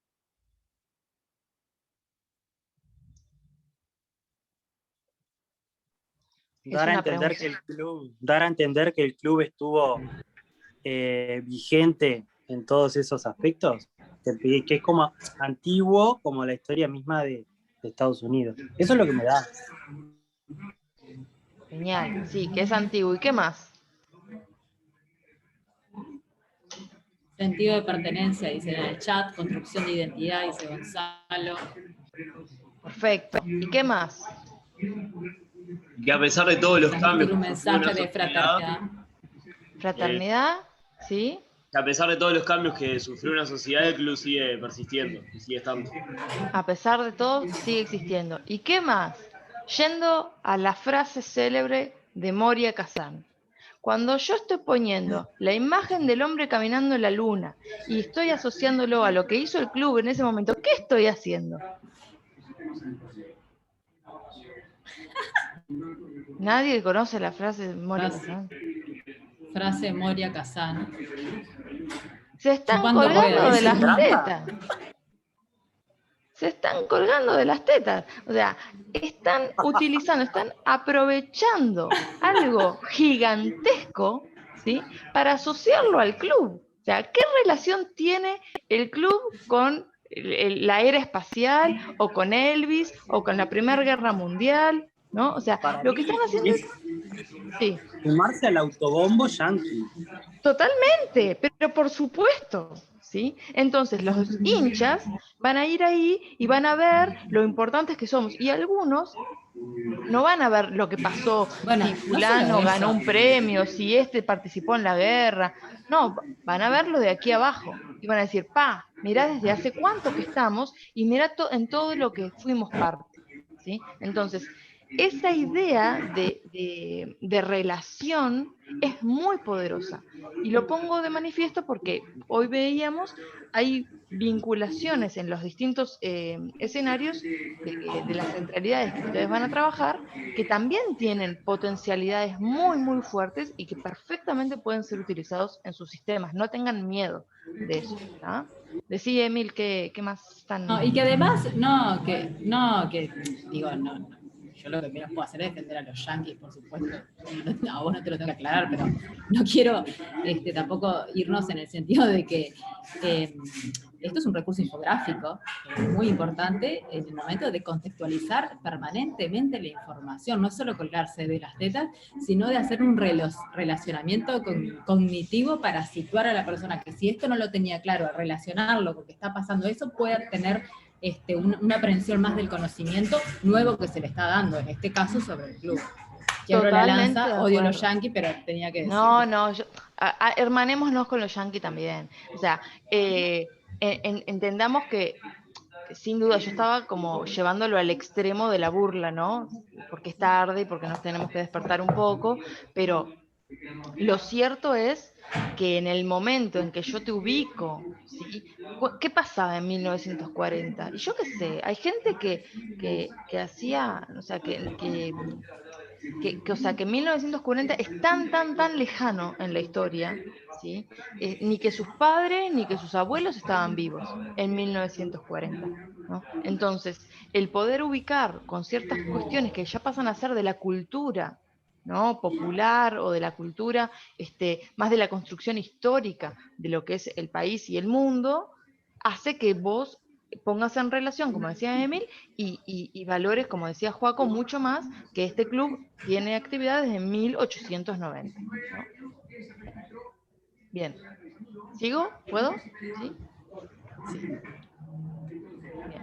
Dar a una entender pregunta. dar a entender que el club estuvo vigente en todos esos aspectos, que es como antiguo como la historia misma de Estados Unidos. Eso es lo que me da. Genial, sí, que es antiguo. ¿Y qué más? Sentido de pertenencia, dice en el chat, construcción de identidad, dice Gonzalo. Perfecto. ¿Y qué más? Que a pesar de todos los cambios Transmitir un que sufrió mensaje una de sociedad, fraternidad. Fraternidad, ¿sí? que a pesar de todos los cambios que sufrió una sociedad, el club sigue persistiendo, sigue estando. A pesar de todo, sigue existiendo. ¿Y qué más? Yendo a la frase célebre de Moria Kazan. Cuando yo estoy poniendo la imagen del hombre caminando en la luna y estoy asociándolo a lo que hizo el club en ese momento, ¿qué estoy haciendo? ¿Nadie conoce la frase de Moria Kazan? Frase Moria Kazan. Se están Chupando colgando de ruedas. las tetas. Se están colgando de las tetas. O sea, están utilizando, están aprovechando algo gigantesco, ¿sí?, para asociarlo al club. O sea, ¿qué relación tiene el club con la era espacial, o con Elvis, o con la Primera Guerra Mundial? ¿No? O sea, Para lo mí que están haciendo es sí, sumarse al autobombo yankee. totalmente, pero por supuesto, ¿sí? Entonces los hinchas van a ir ahí y van a ver lo importantes que somos. Y algunos no van a ver lo que pasó, Bueno, si no solo fulano ganó eso. un premio, si este participó en la guerra. No, van a verlo de aquí abajo. Y van a decir, mirá desde hace cuánto que estamos y mirá en todo lo que fuimos parte, ¿sí? Entonces, esa idea de relación es muy poderosa. Y lo pongo de manifiesto porque hoy veíamos, hay vinculaciones en los distintos escenarios de las centralidades que ustedes van a trabajar, que también tienen potencialidades muy, muy fuertes y que perfectamente pueden ser utilizados en sus sistemas. No tengan miedo de eso. ¿Tá? Decí, Emil, ¿qué más están? No, y que además, digo, no, yo lo que menos puedo hacer es defender a los yanquis, por supuesto. No, a vos no te lo tengo que aclarar, pero no quiero tampoco irnos en el sentido de que esto es un recurso infográfico muy importante en el momento de contextualizar permanentemente la información, no solo colgarse de las tetas, sino de hacer un relacionamiento cognitivo para situar a la persona que si esto no lo tenía claro, relacionarlo con que está pasando eso, puede tener una aprehensión más del conocimiento nuevo que se le está dando, en este caso sobre el club. Quiebro la lanza, odio a los yanquis, pero tenía que decirlo. No, hermanémonos con los yanquis también. O sea, entendamos que sin duda yo estaba como llevándolo al extremo de la burla, ¿no? Porque es tarde y porque nos tenemos que despertar un poco, pero lo cierto es que en el momento en que yo te ubico, ¿sí? ¿Qué pasaba en 1940? Y yo qué sé, hay gente que hacía, o sea, o sea, que 1940 es tan lejano en la historia, ¿sí? Ni que sus padres ni que sus abuelos estaban vivos en 1940, ¿no? Entonces, el poder ubicar con ciertas cuestiones que ya pasan a ser de la cultura, ¿no? Popular o de la cultura, más de la construcción histórica de lo que es el país y el mundo, hace que vos pongas en relación, como decía Emil, y valores, como decía Joaco, mucho más que este club tiene actividad desde 1890. ¿No? Bien. ¿Sigo? ¿Puedo? ¿Sí? Sí. Bien.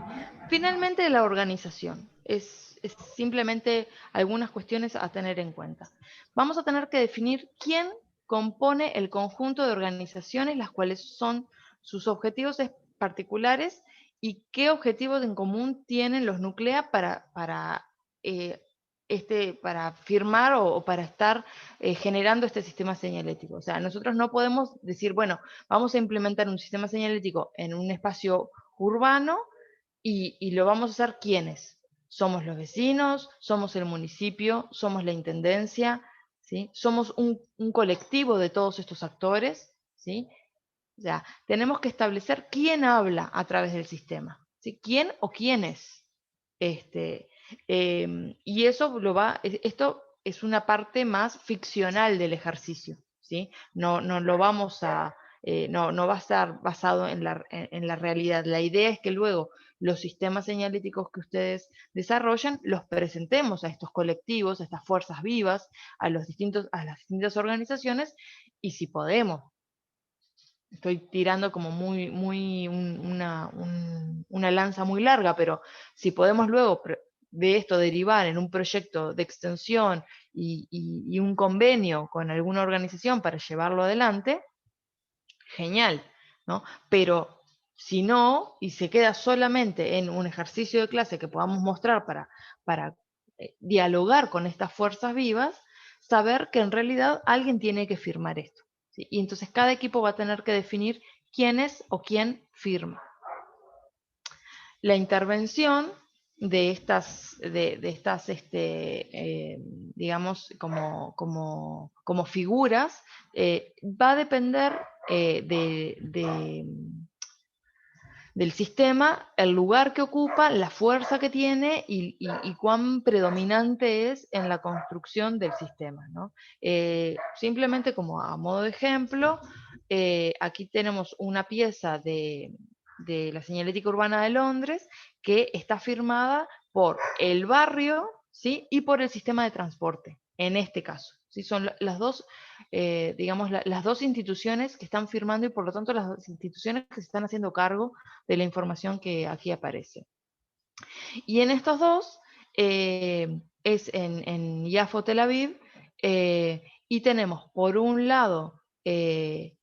Finalmente, la organización. Es simplemente algunas cuestiones a tener en cuenta. Vamos a tener que definir quién compone el conjunto de organizaciones, las cuales son sus objetivos particulares y qué objetivos en común tienen los núclea eh, para firmar o para estar generando este sistema señalético. O sea, nosotros no podemos decir, bueno, vamos a implementar un sistema señalético en un espacio urbano y lo vamos a hacer ¿quiénes? Somos los vecinos, somos el municipio, somos la intendencia, ¿sí? Somos un colectivo de todos estos actores, ¿sí? O sea, tenemos que establecer quién habla a través del sistema, ¿sí? ¿Quién o quiénes? Y eso esto es una parte más ficcional del ejercicio, ¿sí? No lo vamos a, no va a estar basado en la realidad. La idea es que luego los sistemas señaléticos que ustedes desarrollan los presentemos a estos colectivos, a estas fuerzas vivas, a las distintas organizaciones, y si podemos, estoy tirando como una lanza muy larga, pero si podemos luego de esto derivar en un proyecto de extensión y un convenio con alguna organización para llevarlo adelante, genial, ¿no? Pero si no, y se queda solamente en un ejercicio de clase que podamos mostrar para dialogar con estas fuerzas vivas, saber que en realidad alguien tiene que firmar esto. ¿Sí? Y entonces cada equipo va a tener que definir quién es o quién firma. La intervención de estas, digamos, como figuras, va a depender del sistema, el lugar que ocupa, la fuerza que tiene y cuán predominante es en la construcción del sistema, ¿no? Simplemente como a modo de ejemplo, aquí tenemos una pieza de la señalética urbana de Londres que está firmada por el barrio, ¿sí? Y por el sistema de transporte, en este caso. ¿Sí? Son las dos, digamos, las dos instituciones que están firmando y por lo tanto las dos instituciones que se están haciendo cargo de la información que aquí aparece. Y en estos dos, es en Yafo, Tel Aviv, y tenemos por un lado, esta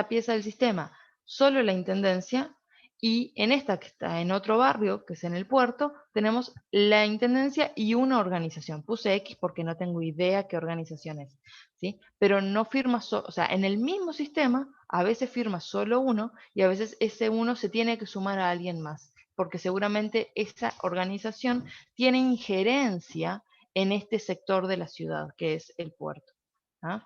pieza del sistema, solo la intendencia, y en esta que está en otro barrio, que es en el puerto, tenemos la intendencia y una organización. Puse X porque no tengo idea qué organización es, ¿sí? Pero no firma, o sea, en el mismo sistema, a veces firma solo uno, y a veces ese uno se tiene que sumar a alguien más, porque seguramente esa organización tiene injerencia en este sector de la ciudad, que es el puerto. ¿Ah?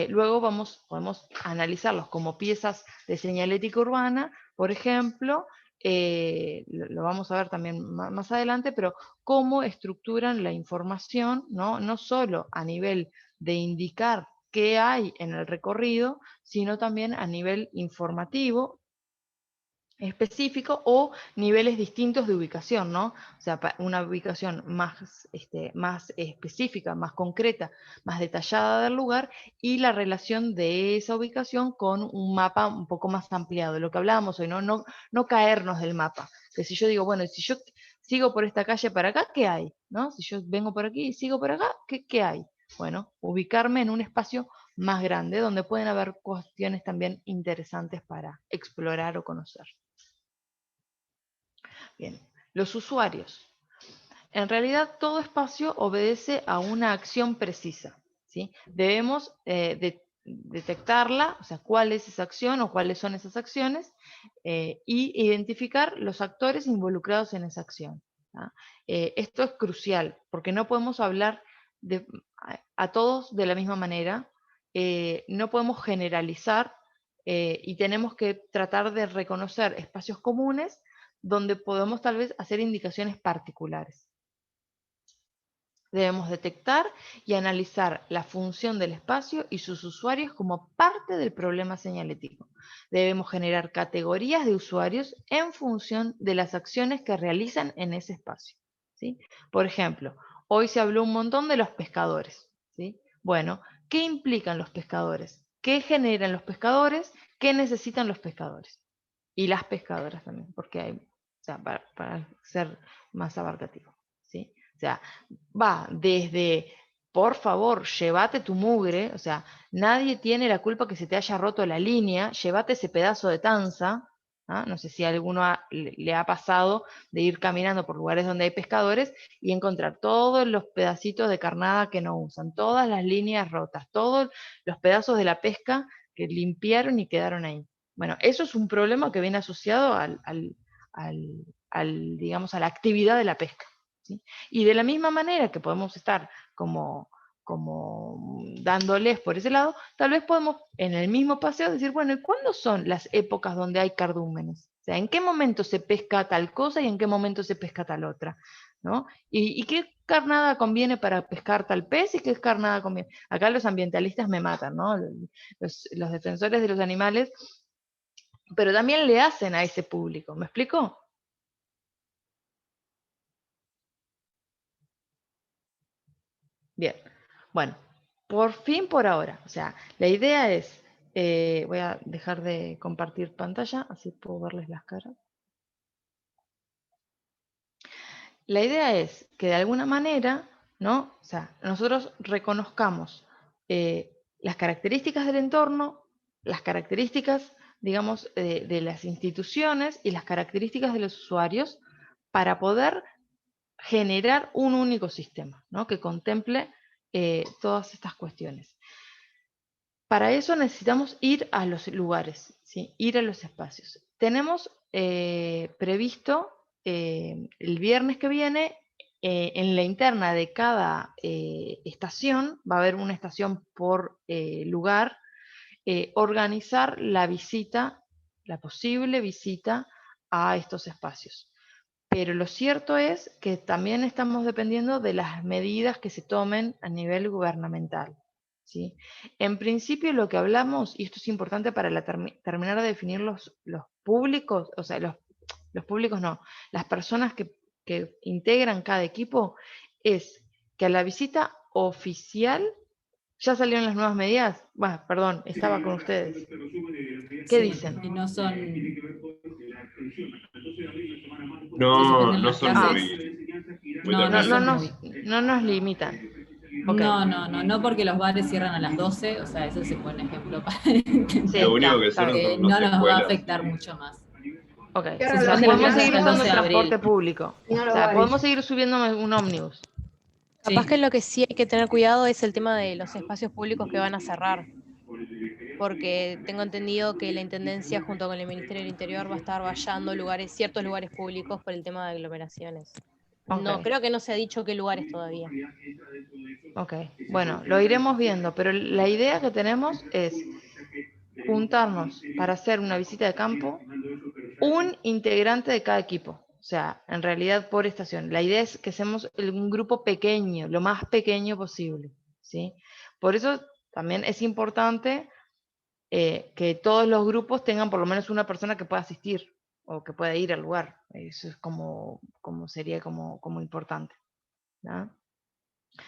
Luego podemos analizarlos como piezas de señalética urbana, por ejemplo, lo vamos a ver también más adelante, pero cómo estructuran la información, no solo a nivel de indicar qué hay en el recorrido, sino también a nivel informativo, específico o niveles distintos de ubicación, ¿no? O sea, una ubicación más específica, más concreta, más detallada del lugar y la relación de esa ubicación con un mapa un poco más ampliado, lo que hablábamos hoy, ¿no? No caernos del mapa. Que si yo digo, bueno, si yo sigo por esta calle para acá, ¿qué hay? ¿No? Si yo vengo por aquí y sigo por acá, ¿qué hay? Bueno, ubicarme en un espacio más grande donde pueden haber cuestiones también interesantes para explorar o conocer. Bien, los usuarios. En realidad todo espacio obedece a una acción precisa, ¿sí? Debemos detectarla, o sea, cuál es esa acción o cuáles son esas acciones, y identificar los actores involucrados en esa acción. Esto es crucial, porque no podemos hablar a todos de la misma manera, no podemos generalizar, y tenemos que tratar de reconocer espacios comunes donde podemos tal vez hacer indicaciones particulares. Debemos detectar y analizar la función del espacio y sus usuarios como parte del problema señalético. Debemos generar categorías de usuarios en función de las acciones que realizan en ese espacio, ¿sí? Por ejemplo, hoy se habló un montón de los pescadores, ¿sí? Bueno, ¿qué implican los pescadores? ¿Qué generan los pescadores? ¿Qué necesitan los pescadores? Y las pescadoras también, porque hay, o sea, para ser más abarcativo, ¿sí? O sea, va desde, por favor, llévate tu mugre, o sea, nadie tiene la culpa que se te haya roto la línea, llévate ese pedazo de tanza, ¿ah? No sé si a alguno le ha pasado de ir caminando por lugares donde hay pescadores y encontrar todos los pedacitos de carnada que no usan, todas las líneas rotas, todos los pedazos de la pesca que limpiaron y quedaron ahí. Bueno, eso es un problema que viene asociado digamos, a la actividad de la pesca, ¿sí? Y de la misma manera que podemos estar como dándoles por ese lado, tal vez podemos en el mismo paseo decir, bueno, ¿y cuándo son las épocas donde hay cardúmenes? O sea, ¿en qué momento se pesca tal cosa y en qué momento se pesca tal otra? ¿No? ¿Y qué carnada conviene para pescar tal pez y qué carnada conviene? Acá los ambientalistas me matan, ¿no? Los defensores de los animales, pero también le hacen a ese público, ¿me explico? Bien, bueno, por fin por ahora, o sea, la idea es, voy a dejar de compartir pantalla, así puedo verles las caras. La idea es que de alguna manera, ¿no? O sea, nosotros reconozcamos las características del entorno, las características, digamos, de las instituciones y las características de los usuarios para poder generar un único sistema, ¿no? Que contemple todas estas cuestiones. Para eso necesitamos ir a los lugares, ¿sí? Ir a los espacios. Tenemos previsto el viernes que viene, en la interna de cada estación, va a haber una estación por lugar, organizar la visita, la posible visita a estos espacios. Pero lo cierto es que también estamos dependiendo de las medidas que se tomen a nivel gubernamental, ¿sí? En principio lo que hablamos, y esto es importante para terminar de definir los públicos, o sea, los públicos no, las personas que integran cada equipo, es que a la visita oficial ya salieron las nuevas medidas. Bueno, perdón, estaba con ustedes. ¿Qué Sí, dicen? y no son. No, Se suspenden no las son clases. muy No, no No, totales. son no nos limitan. Ok. No porque los bares cierran a las 12, o sea, eso es un buen ejemplo para Sí, entender Lo único que está cierran bien. son no las nos va a escuelas. afectar mucho más. Ok, Cierran o sea, los suspenden las podemos clases seguir hasta el usando 12 de transporte abril. público. Y no O los sea, bares. podemos seguir subiendo un ómnibus. Capaz Sí. que lo que sí hay que tener cuidado es el tema de los espacios públicos que van a cerrar, porque tengo entendido que la Intendencia junto con el Ministerio del Interior va a estar vallando lugares, ciertos lugares públicos por el tema de aglomeraciones. No, Ok, creo que no se ha dicho qué lugares todavía. ok. Bueno, lo iremos viendo, pero la idea que tenemos es juntarnos para hacer una visita de campo, un integrante de cada equipo. O sea, en realidad por estación. La idea es que seamos un grupo pequeño, lo más pequeño posible, ¿sí? Por eso también es importante que todos los grupos tengan por lo menos una persona que pueda asistir o que pueda ir al lugar. Eso es como sería como importante, ¿no?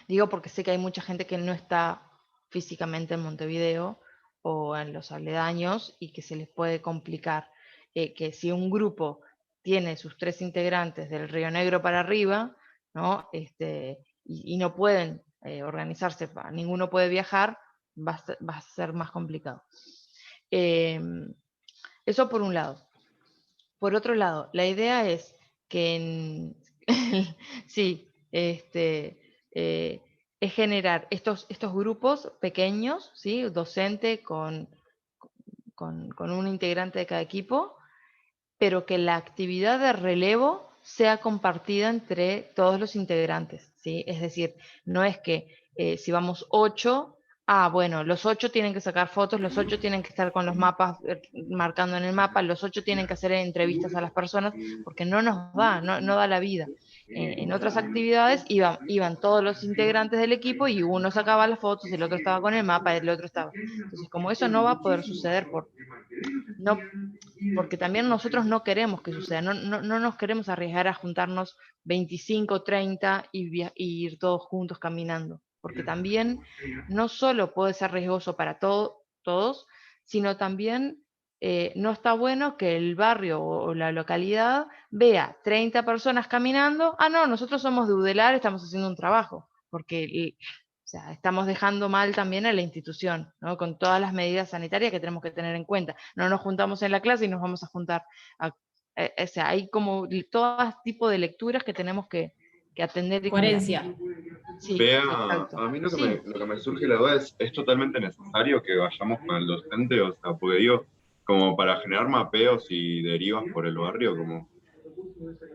Digo porque sé que hay mucha gente que no está físicamente en Montevideo o en los aledaños y que se les puede complicar. Que si un grupo tiene sus 3 integrantes del Río Negro para arriba, ¿no? Y no pueden organizarse, ninguno puede viajar, va a ser más complicado. Eso por un lado. Por otro lado, la idea es que sí, es generar estos grupos pequeños, ¿sí? Docente con un integrante de cada equipo, pero que la actividad de relevo sea compartida entre todos los integrantes, ¿sí? Es decir, no es que si vamos 8, Bueno, los 8 tienen que sacar fotos, los 8 tienen que estar con los mapas, marcando en el mapa, los 8 tienen que hacer entrevistas a las personas, porque no nos da, no da la vida. En otras actividades iban todos los integrantes del equipo y uno sacaba las fotos, el otro estaba con el mapa, el otro estaba. Entonces, como eso no va a poder suceder porque también nosotros no queremos que suceda, no nos queremos arriesgar a juntarnos 25, 30 y ir todos juntos caminando, porque también no solo puede ser riesgoso para todos, sino también no está bueno que el barrio o la localidad vea 30 personas caminando, no, nosotros somos de Udelar, estamos haciendo un trabajo, porque o sea, estamos dejando mal también a la institución, ¿no? Con todas las medidas sanitarias que tenemos que tener en cuenta. No nos juntamos en la clase y nos vamos a juntar. O sea, hay como todo tipo de lecturas que tenemos que atender. Y coherencia. Sí, Vea, exacto. a mí lo que, Sí. lo que me surge la duda es totalmente necesario que vayamos con el docente, o sea, porque digo, como para generar mapeos y derivas por el barrio, como...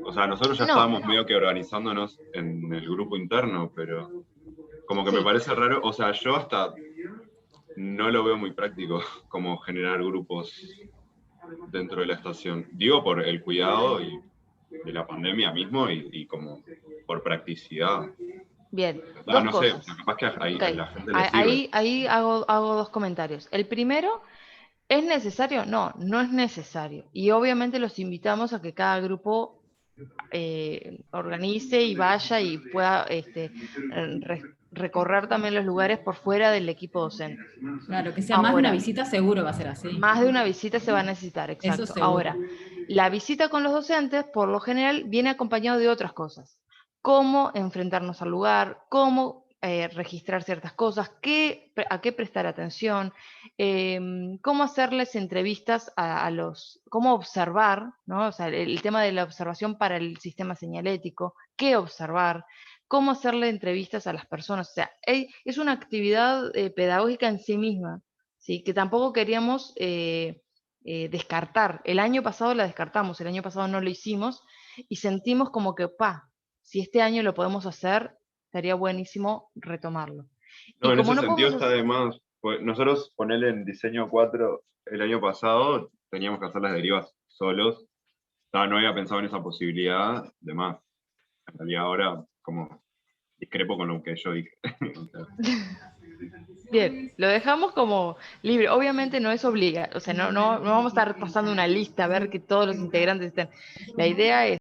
O sea, nosotros ya estábamos medio que organizándonos en el grupo interno, pero como que me parece raro, o sea, yo hasta no lo veo muy práctico como generar grupos dentro de la estación. Digo por el cuidado de la pandemia mismo y como por practicidad. Bien, no cosas. sé, o sea, capaz que Okay. a la gente le sirve. Ahí hago 2 comentarios. El primero, ¿es necesario? No es necesario. Y obviamente los invitamos a que cada grupo organice y vaya y pueda recorrer también los lugares por fuera del equipo docente. Claro, que sea más de una visita seguro va a ser así. Más de una visita se va a necesitar, exacto. Eso seguro. Ahora, la visita con los docentes, por lo general, viene acompañado de otras cosas. Cómo enfrentarnos al lugar, cómo registrar ciertas cosas, a qué prestar atención, cómo hacerles entrevistas a los, cómo observar, ¿no? O sea, el tema de la observación para el sistema señalético, qué observar, cómo hacerle entrevistas a las personas. O sea, es una actividad pedagógica en sí misma, ¿sí? Que tampoco queríamos descartar. El año pasado la descartamos, el año pasado no lo hicimos y sentimos como que, si este año lo podemos hacer, estaría buenísimo retomarlo. No, en ese sentido está de más. Pues nosotros, ponele en diseño 4, el año pasado teníamos que hacer las derivas solos. No había pensado en esa posibilidad, de más. En realidad ahora, como discrepo con lo que yo dije. Bien, lo dejamos como libre. Obviamente no es obligatorio, o sea, no vamos a estar pasando una lista a ver que todos los integrantes estén. La idea es